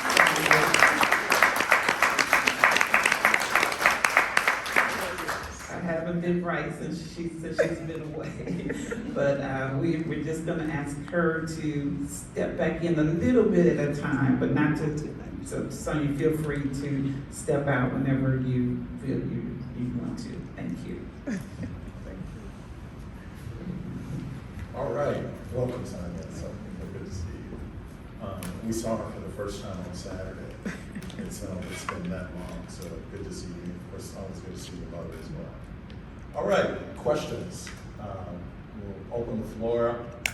I haven't been right since she's been away. But we're just gonna ask her to step back in a little bit at a time, but not to so Sonia, feel free to step out whenever you feel you want to. Thank you. All right, welcome, Sonia. So good to see you. We saw her for the first time on Saturday, and so it's been that long. So good to see you. Of course, always good to see your mother as well. All right, questions. We'll open the floor up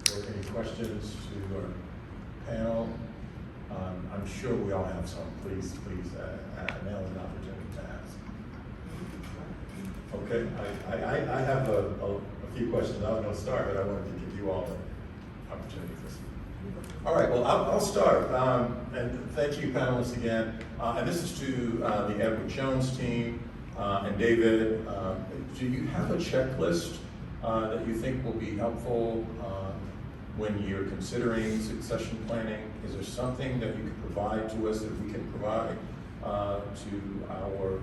for any questions to our panel. I'm sure we all have some. Please, now is an opportunity to ask. Okay, I have a few questions. I was going to start, but I wanted to give you all the opportunity to speak. All right, well, I'll start. And thank you, panelists, again. And this is to the Edward Jones team and David. Do you have a checklist that you think will be helpful when you're considering succession planning? Is there something that you can provide to us that we can provide to our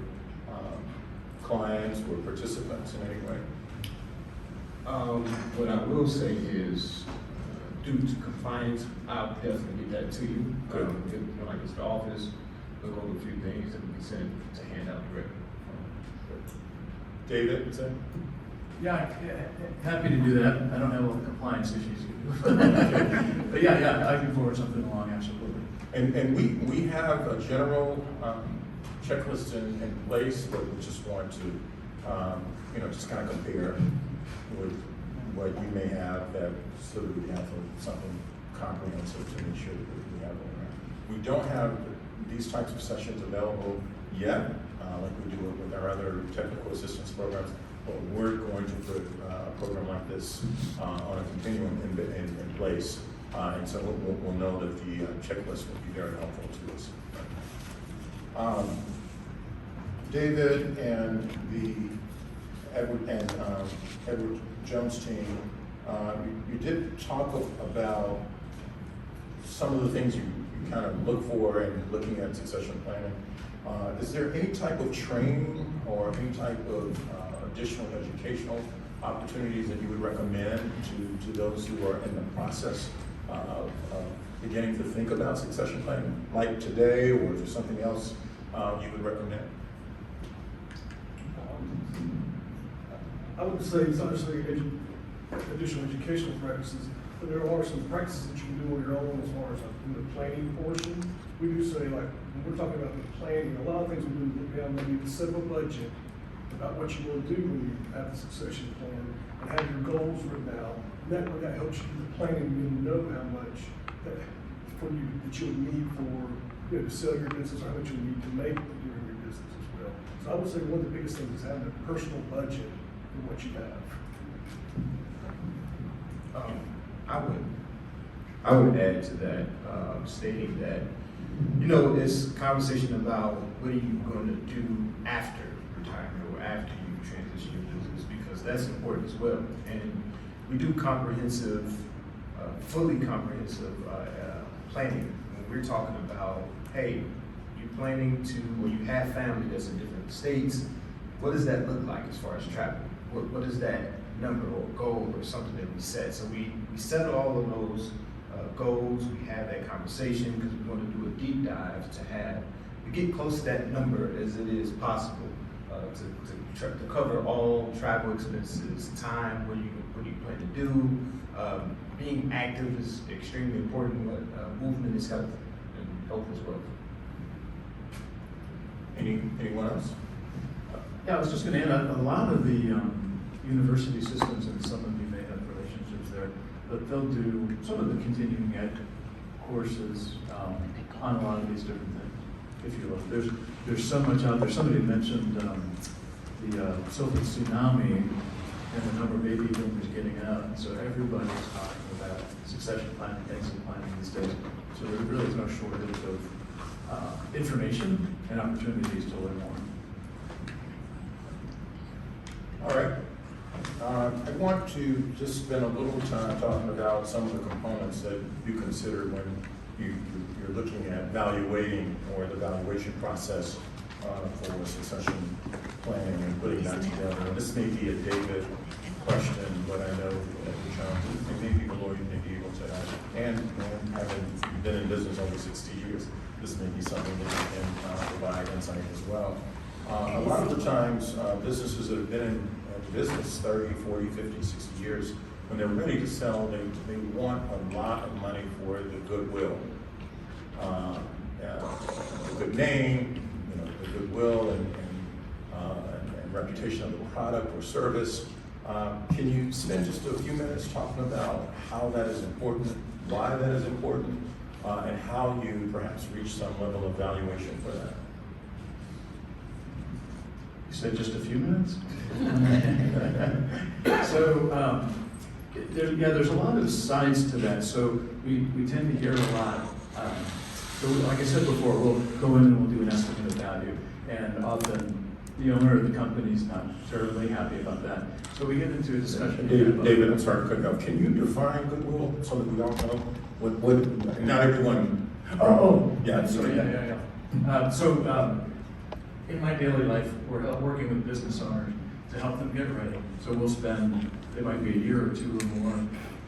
clients or participants in any way? What I will say is, due to compliance, I'll definitely get that to you. Good. When I get to the office, look over a few things that we can send to hand out directly. David, say? Yeah, happy to do that. I don't have all the compliance issues you do. But yeah, I can forward something along, absolutely. And we have a general checklist in place, but we just want to, just kind of compare with what you may have, that so that we have something comprehensive to make sure that we have all that. We don't have these types of sessions available yet, like we do with our other technical assistance programs, but we're going to put a program like this on a continuum in place. And so we'll know that the checklist will be very helpful to us. David and the Edward Jones team, you did talk about some of the things you kind of look for in looking at succession planning. Is there any type of training or any type of additional educational opportunities that you would recommend to those who are in the process of beginning to think about succession planning, like today, or is there something else you would recommend? I would say it's obviously additional educational practices, but there are some practices that you can do on your own as far as in the planning portion. We do say, like, when we're talking about the planning, a lot of things we do, look down maybe to set up a budget about what you want to do when you have the succession plan and have your goals written out. And that way that helps you do the planning, and you know how much that you would need for, to sell your business, or how much you need to make during your business as well. So I would say one of the biggest things is having a personal budget for what you have. I would add to that, stating that, it's conversation about what are you going to do after retirement or after you transition your business, because that's important as well. And we do fully comprehensive planning. When we're talking about, hey, you're planning to, or you have family that's in different states, what does that look like as far as travel? What is that number or goal or something that we set? So we set all of those goals, we have that conversation because we want to do a deep dive to get close to that number as it is possible to cover all travel expenses, time, what do you plan to do. Being active is extremely important, but movement is health and health as well. Anyone else? Yeah, I was just going to add, a lot of the university systems, and some of you may have relationships there, but they'll do some of the continuing ed courses on a lot of these different things, if you look. There's so much out there. Somebody mentioned the Sophie tsunami and the number of baby boomers getting out. So everybody's talking about succession planning, exit planning these days. So there really is no shortage of information and opportunities to learn more. All right. I want to just spend a little time talking about some of the components that you consider when you're looking at evaluating or the evaluation process for succession planning and putting that together. And this may be a David question, but I know that John, and maybe Lloyd may be able to add. And having been in business over 60 years, this may be something that you can provide insight as well. A lot of the times, businesses that have been in business 30, 40, 50, 60 years, when they're ready to sell, they want a lot of money for the goodwill. The good name, the goodwill and reputation of the product or service. Can you spend just a few minutes talking about how that is important, why that is important, and how you perhaps reach some level of valuation for that? You said just a few minutes? So there's a lot of sides to that, so we tend to hear a lot. So like I said before, we'll go in and we'll do an estimate of value, and often the owner of the company is not terribly happy about that. So we get into a discussion. David, I'm sorry to cut you off. Can you define goodwill so that we all know what not everyone. Yeah, sorry. In my daily life, we're working with business owners to help them get ready. So we'll spend, it might be a year or two or more,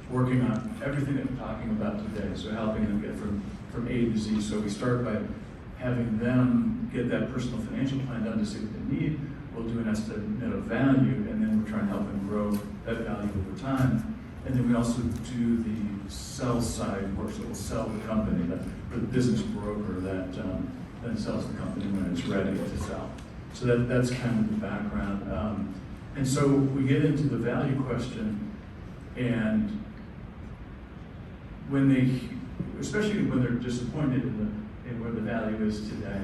working on everything that we're talking about today. So helping them get from A to Z. So we start by having them get that personal financial plan done to see what they need. We'll do an estimate of value, and then we're trying to help them grow that value over time. And then we also do the sell side work, so we'll sell the company, for the business broker that then sells the company when it's ready to sell. So that's kind of the background. And so we get into the value question, and when they, especially when they're disappointed in where the value is today,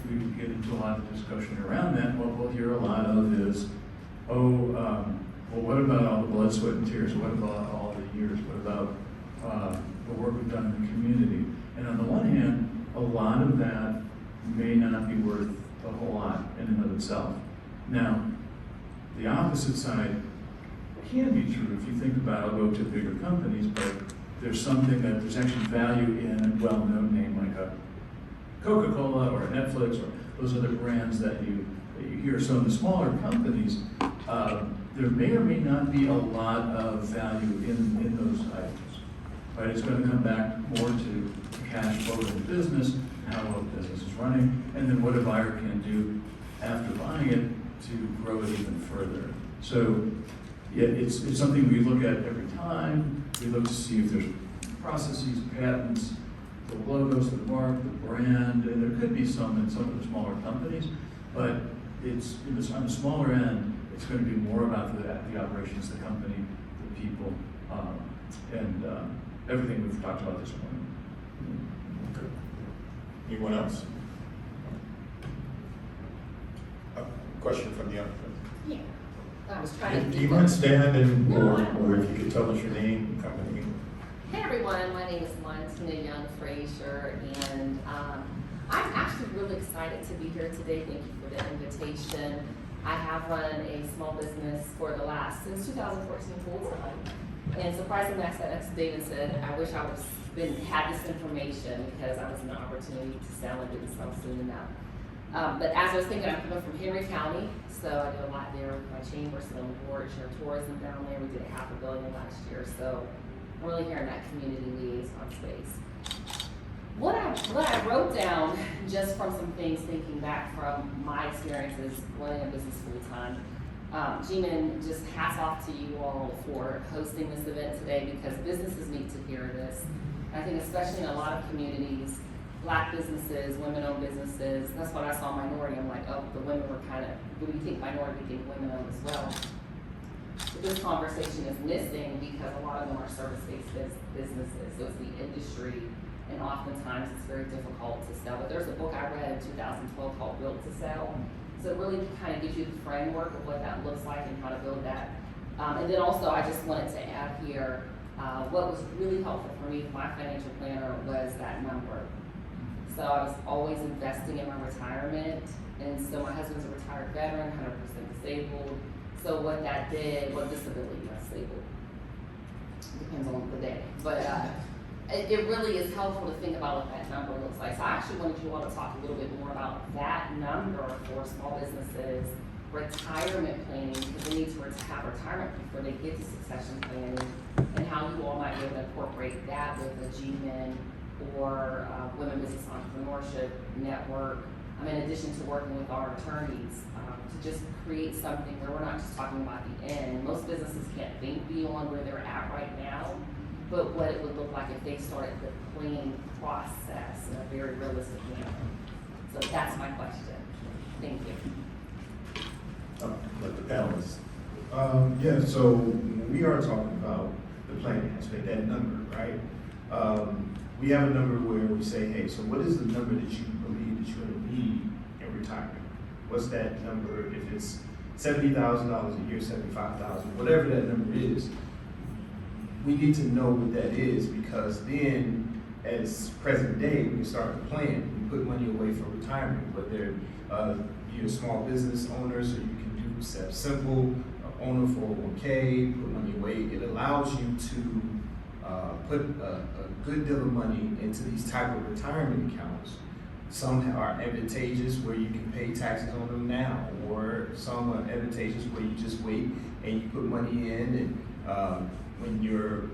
we get into a lot of discussion around that. What we'll hear a lot of is, well, what about all the blood, sweat, and tears? What about all the years? What about the work we've done in the community? And on the one hand, a lot of that may not be worth a whole lot in and of itself. Now, the opposite side can be true if you think about, I'll go to bigger companies, but there's something that there's actually value in a well-known name like a Coca-Cola or a Netflix or those other brands that you hear. So in the smaller companies, there may or may not be a lot of value in those items, right? It's going to come back more to cash flow in the business, how well the business is running, and then what a buyer can do after buying it to grow it even further. So yeah, it's something we look at every time. We look to see if there's processes, patents, the logos, the mark, the brand, and there could be some in some of the smaller companies, but it's on the smaller end, it's going to be more about the operations, the company, the people, and everything we've talked about this morning. Okay. Anyone else? Question from the audience. Yeah. I was trying to Do you mind standing, or if you could tell us your name and company? Hey everyone, my name is Montina Young-Frazier, and I'm actually really excited to be here today. Thank you for the invitation. I have run a small business since 2014 full time. And surprisingly, I sat next to David and said, I wish I had this information because I was an opportunity to sell and didn't sell soon enough. But as I was thinking, I'm coming from Henry County, so I do a lot there with my chamber, sit on the board, share tourism down there. We did $500 million last year, so I'm really here in that community liaison space. What I wrote down, just from some things thinking back from my experiences running a business full time, GMEN, just hats off to you all for hosting this event today because businesses need to hear this. And I think especially in a lot of communities, Black businesses, women-owned businesses, that's what I saw minority. I'm like, oh, the women were kind of, when you think minority, you think women-owned as well. But this conversation is missing because a lot of them are service-based businesses, so it's the industry, and oftentimes it's very difficult to sell. But there's a book I read in 2012 called Built to Sell. So it really kind of gives you the framework of what that looks like and how to build that. And then also I just wanted to add here, what was really helpful for me, my financial planner, was that number. So I was always investing in my retirement. And so my husband's a retired veteran, 100% disabled. So what that did, disability, not disabled, depends on the day. But it really is helpful to think about what that number looks like. So I actually wanted you all to talk a little bit more about that number for small businesses, retirement planning, because they need to have retirement before they get to succession planning, and how you all might be able to incorporate that with the GMEN or Women Business Entrepreneurship Network, in addition to working with our attorneys to just create something where we're not just talking about the end. Most businesses can't think beyond where they're at right now, but what it would look like if they started the planning process in a very realistic manner. So that's my question. Thank you. Let the panelists. Yeah, so when we are talking about the planning aspect, that number, right? We have a number where we say, hey, so what is the number that you believe that you're gonna need in retirement? What's that number? If it's $70,000 a year, $75,000, whatever that number is, we need to know what that is, because then, as present day, we can start to plan. We put money away for retirement, whether you're a small business owner, so you can do SEP Simple, owner 401k, put money away. It allows you to put a good deal of money into these type of retirement accounts. Some are advantageous where you can pay taxes on them now, or some are advantageous where you just wait and you put money in, and when your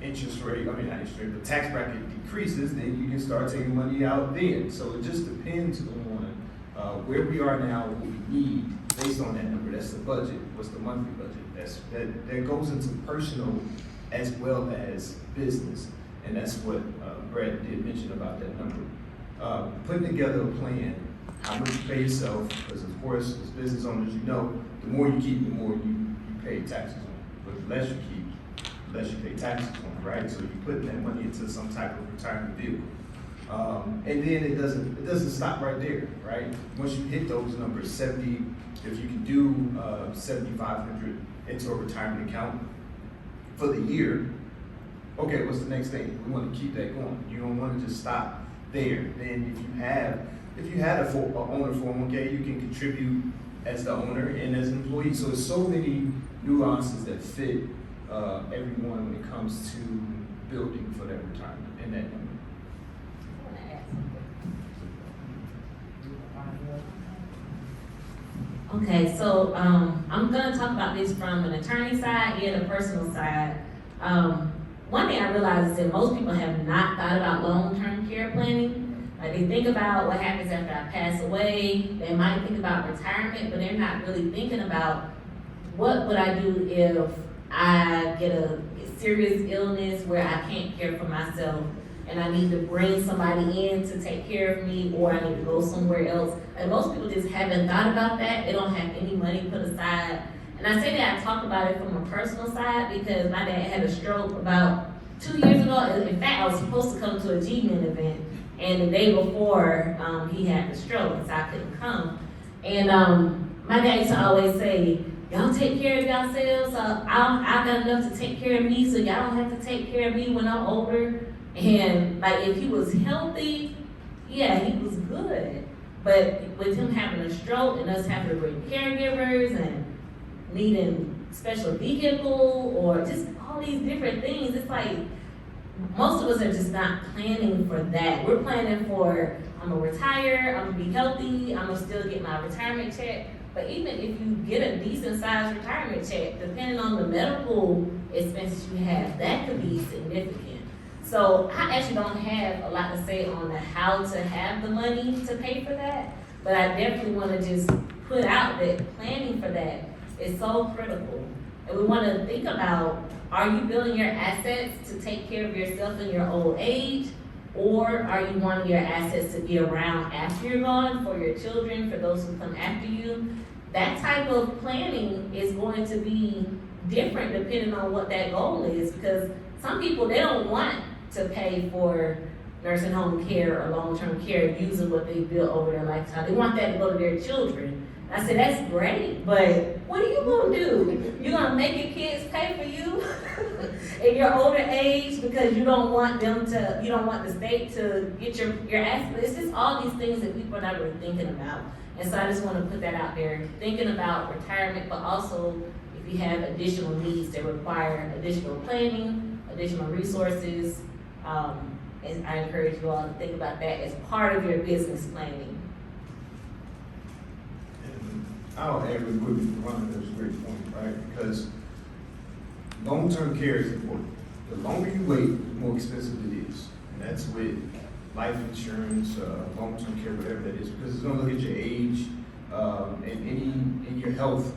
interest rate, not interest rate, the tax bracket decreases, then you can start taking money out then. So it just depends on where we are now, what we need based on that number. That's the budget. What's the monthly budget? That goes into personal as well as business, and that's what Brad did mention about that number. Putting together a plan, how much you pay yourself, because of course, as business owners, you know, the more you keep, the more you pay taxes on. But the less you keep, the less you pay taxes on, right? So you put that money into some type of retirement vehicle. And then it doesn't stop right there, right? Once you hit those numbers, 70, if you can do 7,500 into a retirement account for the year, okay, what's the next thing? We want to keep that going. You don't want to just stop there. Then if you had a owner 401k, you can contribute as the owner and as an employee. So there's so many nuances that fit everyone when it comes to building for that retirement and that number. Okay, so I'm gonna talk about this from an attorney side and a personal side. One thing I realize is that most people have not thought about long-term care planning. Like, they think about what happens after I pass away, they might think about retirement, but they're not really thinking about what would I do if I get a serious illness where I can't care for myself and I need to bring somebody in to take care of me, or I need to go somewhere else. And most people just haven't thought about that. They don't have any money put aside. And I say that I talk about it from a personal side because my dad had a stroke about 2 years ago. In fact, I was supposed to come to a GMEN event, and the day before he had the stroke, so I couldn't come. And my dad used to always say, y'all take care of yourselves. I got enough to take care of me, so y'all don't have to take care of me when I'm older. And like, if he was healthy, yeah, he was good. But with him having a stroke and us having to bring caregivers and needing special vehicle or just all these different things, it's like most of us are just not planning for that. We're planning for, I'm gonna retire, I'm gonna be healthy, I'm gonna still get my retirement check. But even if you get a decent sized retirement check, depending on the medical expenses you have, that could be significant. So I actually don't have a lot to say on how to have the money to pay for that, but I definitely want to just put out that planning for that is so critical. And we want to think about, are you building your assets to take care of yourself in your old age, or are you wanting your assets to be around after you're gone for your children, for those who come after you? That type of planning is going to be different depending on what that goal is, because some people, they don't want to pay for nursing home care or long-term care using what they built over their lifetime. They want that to go to their children. I said, that's great, but what are you gonna do? You're gonna make your kids pay for you in your older age because you don't want them to, you don't want the state to get your assets. It's just all these things that people are not really thinking about. And so I just wanna put that out there, thinking about retirement, but also if you have additional needs that require additional planning, additional resources, and I encourage you all to think about that as part of your business planning. And I'll add really quickly, Ron, that's a great point, right? Because long-term care is important. The longer you wait, the more expensive it is. And that's with life insurance, long-term care, whatever that is, because it's gonna look at your age, and your health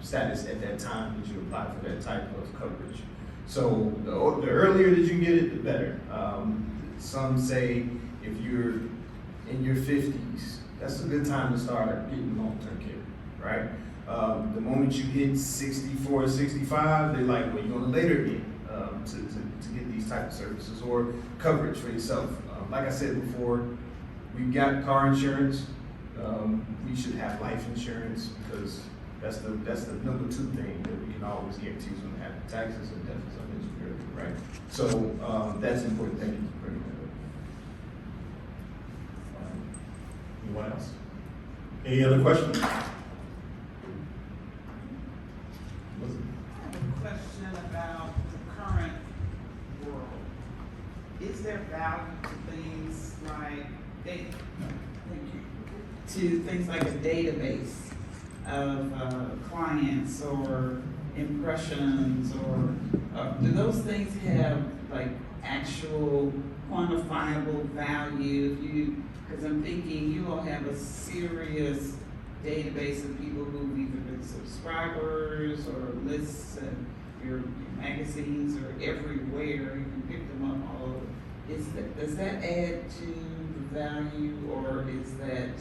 status at that time that you apply for that type of coverage. So the earlier that you get it, the better. Some say if you're in your 50s, that's a good time to start getting long-term care, right? The moment you hit 64 or 65, they're like, well, you're gonna later get to get these type of services or coverage for yourself. Like I said before, we've got car insurance. We should have life insurance because That's the number two thing that we can always guarantee is going to happen, taxes and deficits on insecurity, right? So, that's important. Thank you for bringing that up. Anyone else? Any other questions? Question about the current world. Is there value to things like to things like a database of clients or impressions, or do those things have like actual quantifiable value? Because I'm thinking you all have a serious database of people who've either been subscribers or lists and your magazines are everywhere. You can pick them up all over. Does that add to the value, or is that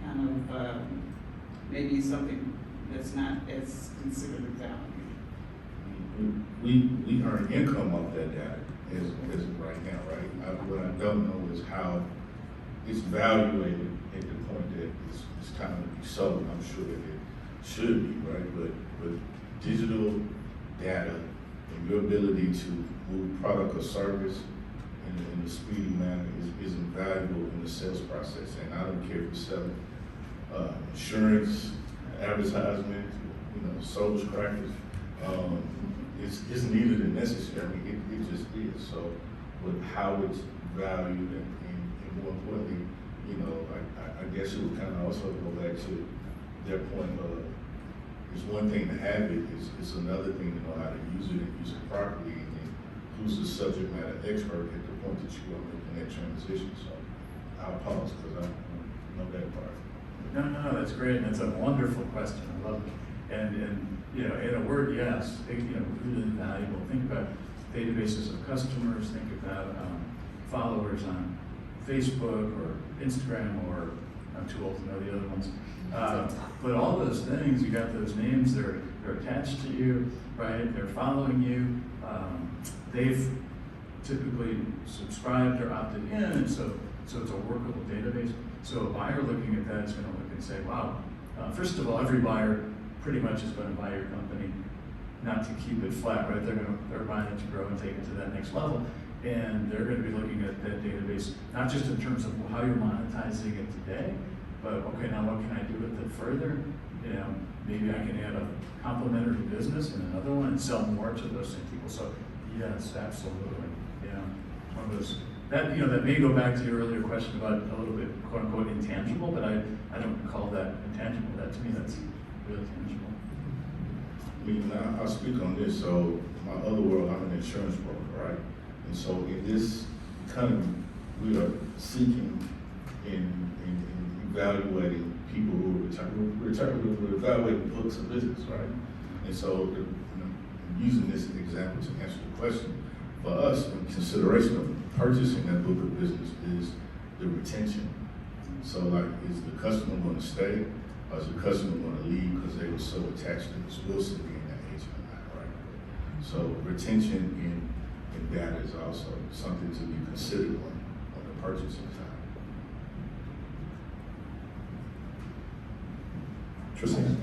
kind of maybe something that's not as considered a value? We earn income off that data as of right now, right? What I don't know is how it's valuated at the point that it's kind of sold. I'm sure that it should be, right? But digital data and your ability to move product or service in a speedy manner is invaluable in the sales process. And I don't care if you're selling insurance, advertisement, soda crackers. It's needed and necessary. It just is. So, with how it's valued and more importantly, I guess it would kind of also go back to their point of it's one thing to have it, it's another thing to know how to use it and use it properly, and then who's the subject matter expert at the point that you are making that transition. So I'll pause because I don't know that part. No, that's great, and it's a wonderful question. I love it. And in a word, yes, really valuable. Think about databases of customers. Think about followers on Facebook or Instagram, or I'm too old to know the other ones. But all those things, you got those names. They're attached to you, right? They're following you. They've typically subscribed or opted in, and so it's a workable database. So a buyer looking at that is going to look and say, wow, first of all, every buyer pretty much is going to buy your company, not to keep it flat, right? They're buying it to grow and take it to that next level. And they're going to be looking at that database, not just in terms of how you're monetizing it today, but okay, now what can I do with it further? Maybe I can add a complementary business in another one and sell more to those same people. So yes, absolutely. One of those, that may go back to your earlier question about a little bit quote unquote intangible, but I don't call that intangible. That to me, that's really tangible. I'll speak on this. So my other world, I'm an insurance broker, right? And so in this economy, we are seeking in evaluating people who are we're evaluating books of business, right? And so using this example to answer the question, for us, in consideration of purchasing that book of business is the retention. So like, is the customer going to stay, or is the customer going to leave because they were so attached to this Wilson being that agent or not, right? So retention in data is also something to be considered on the purchasing side. Tristan?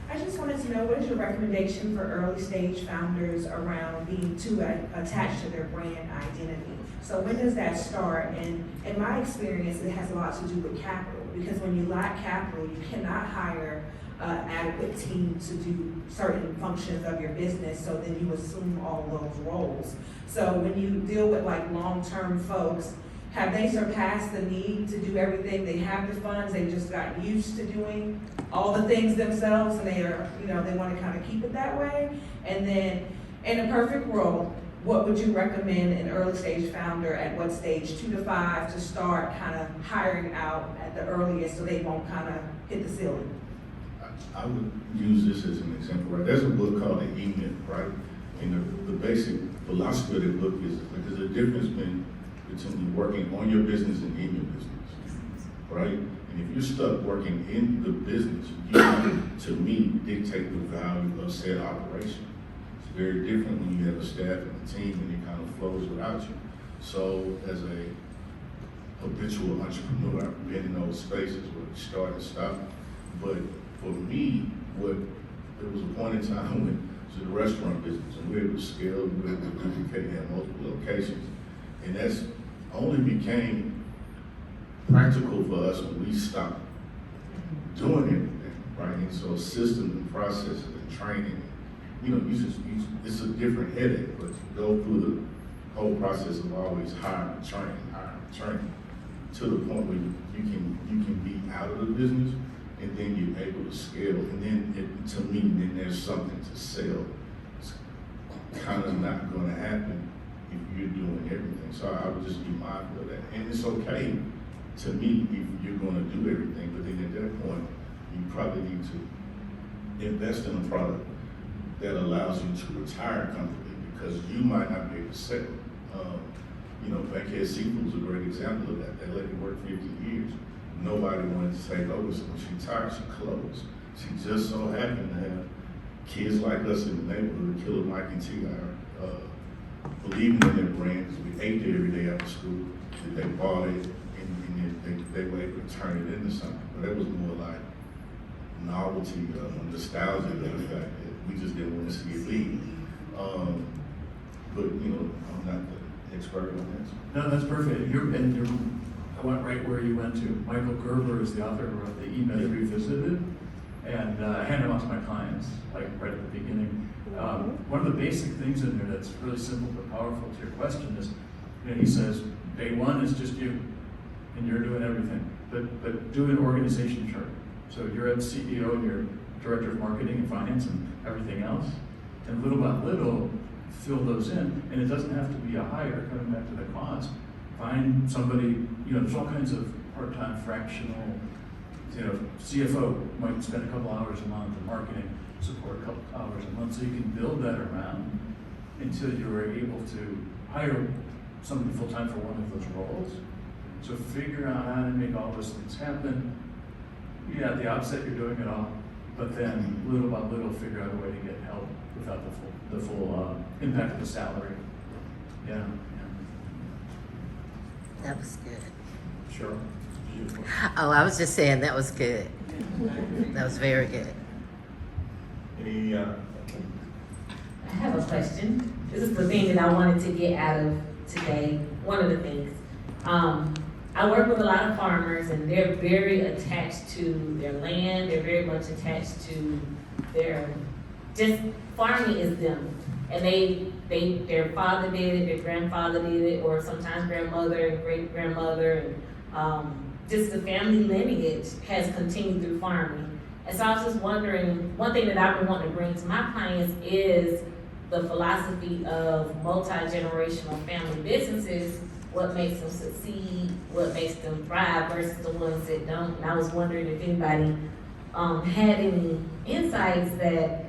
I just wanted to know, what is your recommendation for early stage founders around being too attached to their brand identity? So when does that start? And in my experience, it has a lot to do with capital, because when you lack capital, you cannot hire adequate team to do certain functions of your business, so then you assume all those roles. So when you deal with like long-term folks, have they surpassed the need to do everything? They have the funds, they just got used to doing all the things themselves, and they are, they want to kind of keep it that way. And then in a perfect world, what would you recommend an early stage founder at what stage, 2 to 5, to start kind of hiring out at the earliest so they won't kind of hit the ceiling? I would use this as an example, right? There's a book called the GMEN, right? And the basic philosophy of the book is like there's a difference between working on your business and in your business, right? And if you're stuck working in the business, you, to me, dictate the value of said operation. It's very different when you have a staff and a team and it kind of flows without you. So as a habitual entrepreneur. I've been in those spaces where you start and stop. But for me, there was a point in time when to the restaurant business, and we were able to scale, we were able to duplicate, and have multiple locations. And that's only became practical for us when we stopped doing everything, right? And so systems and processes and training, it's a different headache, but you go through the whole process of always hiring, training, to the point where you can be out of the business, and then you're able to scale, and then to me, then there's something to sell. It's kind of not gonna happen if you're doing everything. So I would just be mindful of that. And it's okay to me if you're gonna do everything, but then at that point, you probably need to invest in a product that allows you to retire comfortably, because you might not be able to sell. Bankhead Seafood is a great example of that. That lady worked 50 years. Nobody wanted to take over, so when she retired, she closed. She just so happened to have kids like us in the neighborhood, Killer Mike and T.I., believing in their brand, because we ate there every day after school, that they bought it, and they were able to turn it into something. But that was more like novelty, nostalgia, the fact that we just didn't want to see it leave. But I'm not the expert on that. No, that's perfect. I went right where you went to. Michael Gerber is the author of the GMEN Revisited, and I hand them out to my clients, like right at the beginning. One of the basic things in there that's really simple but powerful to your question is, he says, day one is just you, and you're doing everything, but do an organization chart. So you're at CEO and you're director of marketing and finance and everything else, and little by little, fill those in, and it doesn't have to be a hire. Coming back to the cost, find somebody, there's all kinds of part-time fractional, CFO might spend a couple hours a month in marketing support, a couple hours a month, so you can build that around until you are able to hire somebody full-time for one of those roles. So figure out how to make all those things happen. At the outset you're doing it all, but then little by little figure out a way to get help without the full impact of the salary. Yeah. That was good. Sure. Oh, I was just saying that was good. That was very good. Any, I have a question. This is the thing that I wanted to get out of today. One of the things. I work with a lot of farmers, and they're very attached to their land. They're very much attached to farming is them. And their father did it, their grandfather did it, or sometimes grandmother and great grandmother, and just the family lineage has continued through farming. And so I was just wondering, one thing that I've been wanting to bring to my clients is the philosophy of multi-generational family businesses, what makes them succeed, what makes them thrive versus the ones that don't. And I was wondering if anybody had any insights that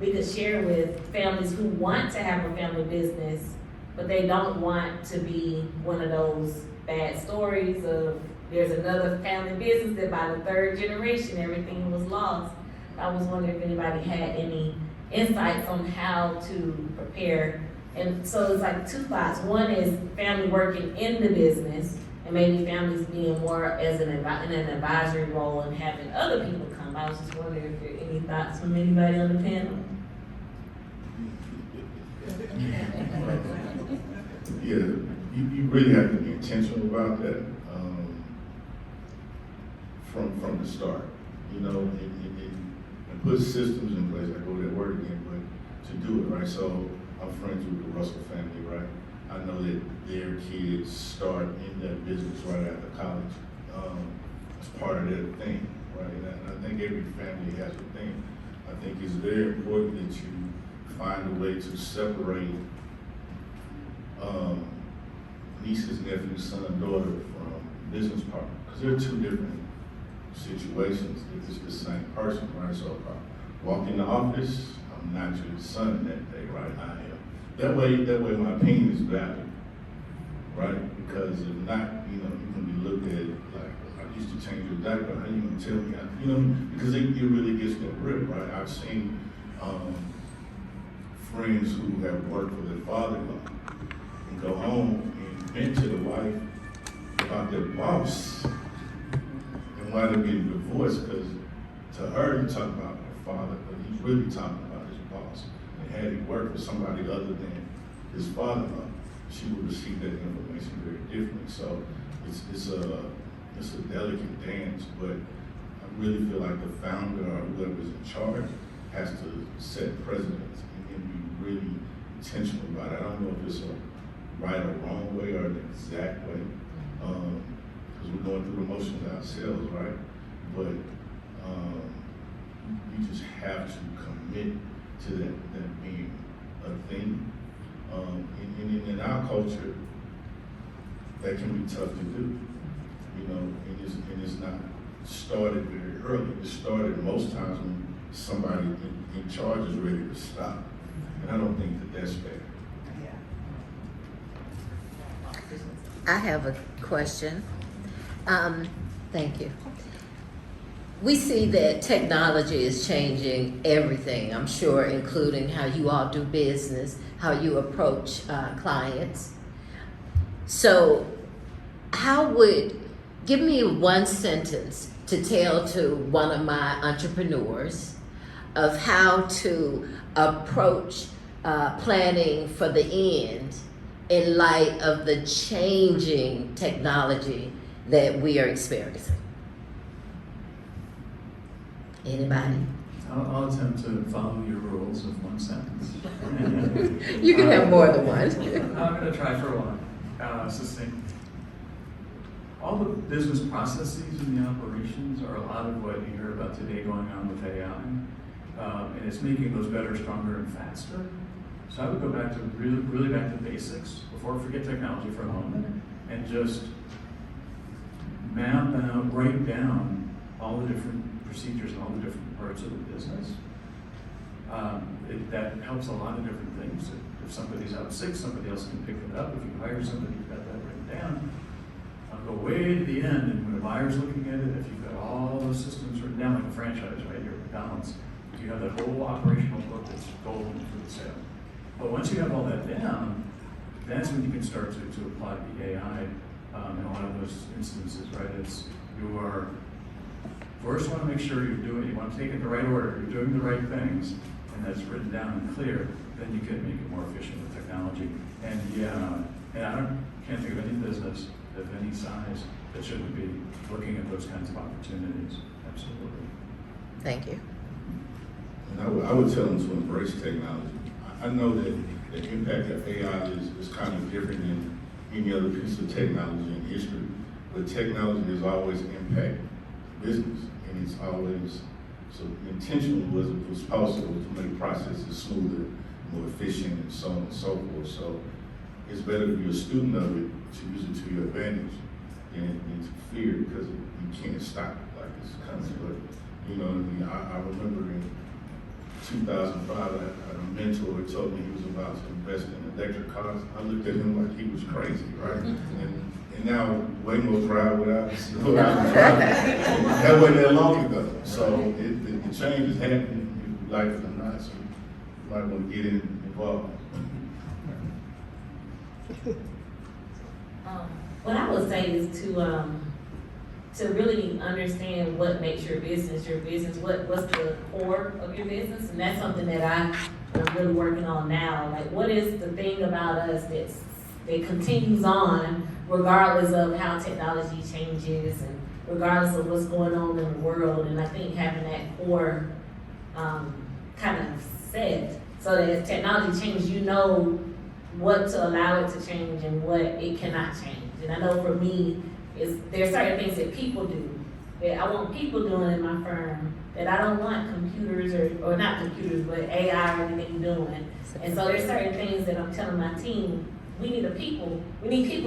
we could share with families who want to have a family business, but they don't want to be one of those bad stories of there's another family business that by the third generation everything was lost. I was wondering if anybody had any insights on how to prepare. And so it's like two thoughts. One is family working in the business, and maybe families being more as in an advisory role and having other people come. I was just wondering if there are any thoughts from anybody on the panel. Yeah, you really have to be intentional about that from the start, and put systems in place. I go to that word again, but to do it right. So I'm friends with the Russell family, right? I know that their kids start in that business right after college. It's part of their thing, right? And I think every family has a thing. I think it's very important that you find a way to separate nieces, nephews, son, daughter from business partner, because they're two different situations. It's the same person, right? So if I walk in the office, I'm not your son that day, right? I am. That way my opinion is valid, right? Because if not, you can be looked at like, I used to change your diaper, how you gonna tell me? Because it really gets that grip, right? I've seen friends who have worked for their father-in-law and go home and vent to the wife about their boss and why they're getting divorced, because to her, you talk about her father, but he's really talking about his boss. And had he worked with somebody other than his father, she would receive that information very differently. So it's a delicate dance, but I really feel like the founder or whoever's in charge has to set precedents and be really intentional about it. I don't know if it's a right or wrong way or the exact way, because we're going through the motions ourselves, right? But you just have to commit to that being a thing. And in our culture, that can be tough to do, you know, and it's not started very early. It started most times when somebody in charge is ready to stop. And I don't think that that's fair. I have a question. Thank you. We see that technology is changing everything, I'm sure, including how you all do business, how you approach clients. So give me one sentence to tell to one of my entrepreneurs of how to approach planning for the end in light of the changing technology that we are experiencing. Anybody? I'll attempt to follow your rules of one sentence. You can have more than one. I'm going to try for one. Succinct. All the business processes and the operations are a lot of what you hear about today going on with AI. And it's making those better, stronger, and faster. So I would go back to really back to basics before I forget technology for a moment and just map out, write down all the different procedures and all the different parts of the business. That helps a lot of different things. If somebody's out sick, somebody else can pick it up. If you hire somebody who's got that written down, I'll go way to the end, and when a buyer's looking at it, if you've got all those systems written down like a franchise, right, here at McDonald's, you have that whole operational book that's golden for the sale. But once you have all that down, that's when you can start to apply the AI in a lot of those instances, right? You are first want to make sure you want to take it in the right order, you're doing the right things, and that's written down and clear, then you can make it more efficient with technology. And I can't think of any business of any size that shouldn't be looking at those kinds of opportunities. Absolutely. Thank you. And I would tell them to embrace technology. I know that the impact of AI is kind of different than any other piece of technology in history, but technology has always impacted business, and it's always, so intentionally it was possible to make processes smoother, more efficient, and so on and so forth. So it's better to be a student of it, to use it to your advantage, than to fear, because you can't stop it like it's coming. But you know what I mean? I remember in 2005, I had a mentor who told me he was about to invest in electric cars. I looked at him like he was crazy, right? And now Waymo drive without driving. That wasn't that long ago. So the change is happening, if you like it or not. So you might want to get involved. What I would say is to really understand what makes your business, what's the core of your business, and that's something that I'm really working on now. Like, what is the thing about us that continues on regardless of how technology changes and regardless of what's going on in the world? And I think having that core kind of set so that as technology changes, you know what to allow it to change and what it cannot change. And I know for me, there's certain things that people do that I want people doing in my firm that I don't want computers or not computers, but AI or anything doing. And so there's certain things that I'm telling my team, we need people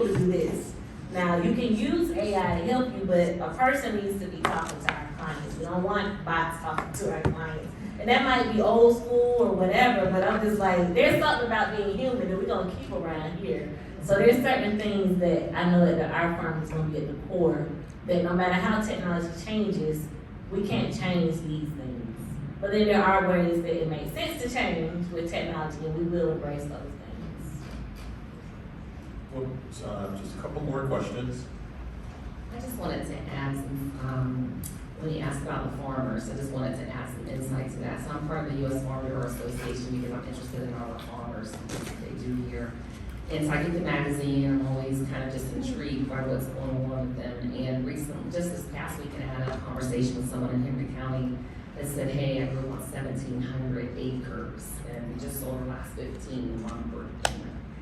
to do this. Now, you can use AI to help you, but a person needs to be talking to our clients. We don't want bots talking to our clients. And that might be old school or whatever, but I'm just like, there's something about being human that we're gonna keep around here. So there's certain things that I know that our firm is gonna be at the core, that no matter how technology changes, we can't change these things. But then there are ways that it makes sense to change with technology, and we will embrace those things. Well, just a couple more questions. I just wanted to add some, when you asked about the farmers, I just wanted to add some insight to that. So I'm part of the U.S. Farm Bureau Association because I'm interested in all the farmers and things that they do here. And so I get the magazine, and I'm always kind of just intrigued by what's going on with them. And recently, just this past weekend, I had a conversation with someone in Henry County that said, hey, I grew on 1,700 acres, and we just sold our last 15 lumber.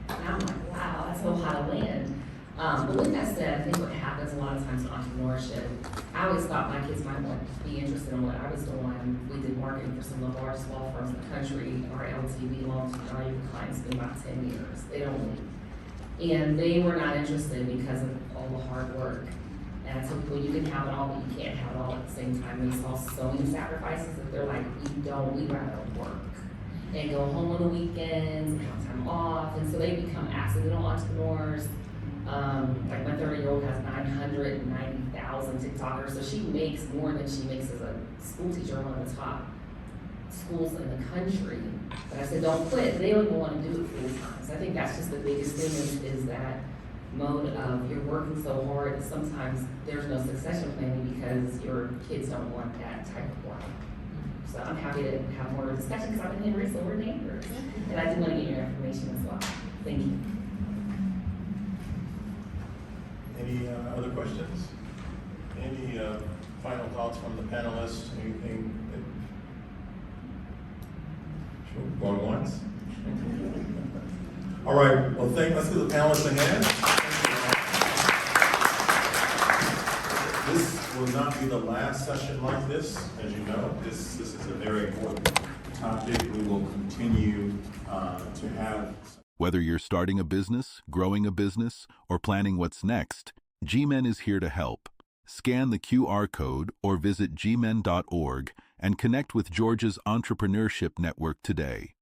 And I'm like, wow, that's a lot of land. But with that said, I think what happens a lot of times in entrepreneurship, I always thought my kids might want to be interested in what I was doing. We did marketing for some of the largest law firms in the country. Our LTV, long-term value clients, been about 10 years. They don't leave. And they were not interested because of all the hard work. And I told people, you can have it all, but you can't have it all at the same time. They saw so many sacrifices that they're like, we'd rather work and go home on the weekends and have time off. And so they become accidental entrepreneurs. Like my 30-year-old has 990,000 TikTokers, so she makes more than she makes as a school teacher, one of the top schools in the country. But I said, don't quit. They don't even want to do it full time. So I think that's just the biggest thing is that mode of you're working so hard that sometimes there's no succession planning because your kids don't want that type of life. So I'm happy to have more discussion because I've been here recently, we're neighbors. And I do want to get your information as well. Thank you. Any other questions? Any final thoughts from the panelists? Anything? Sure, going once? All right, well, let's give the panelists a hand. This will not be the last session like this, as you know. This is a very important topic. We will continue to have. Whether you're starting a business, growing a business, or planning what's next, GMEN is here to help. Scan the QR code or visit gmen.org and connect with Georgia's Entrepreneurship Network today.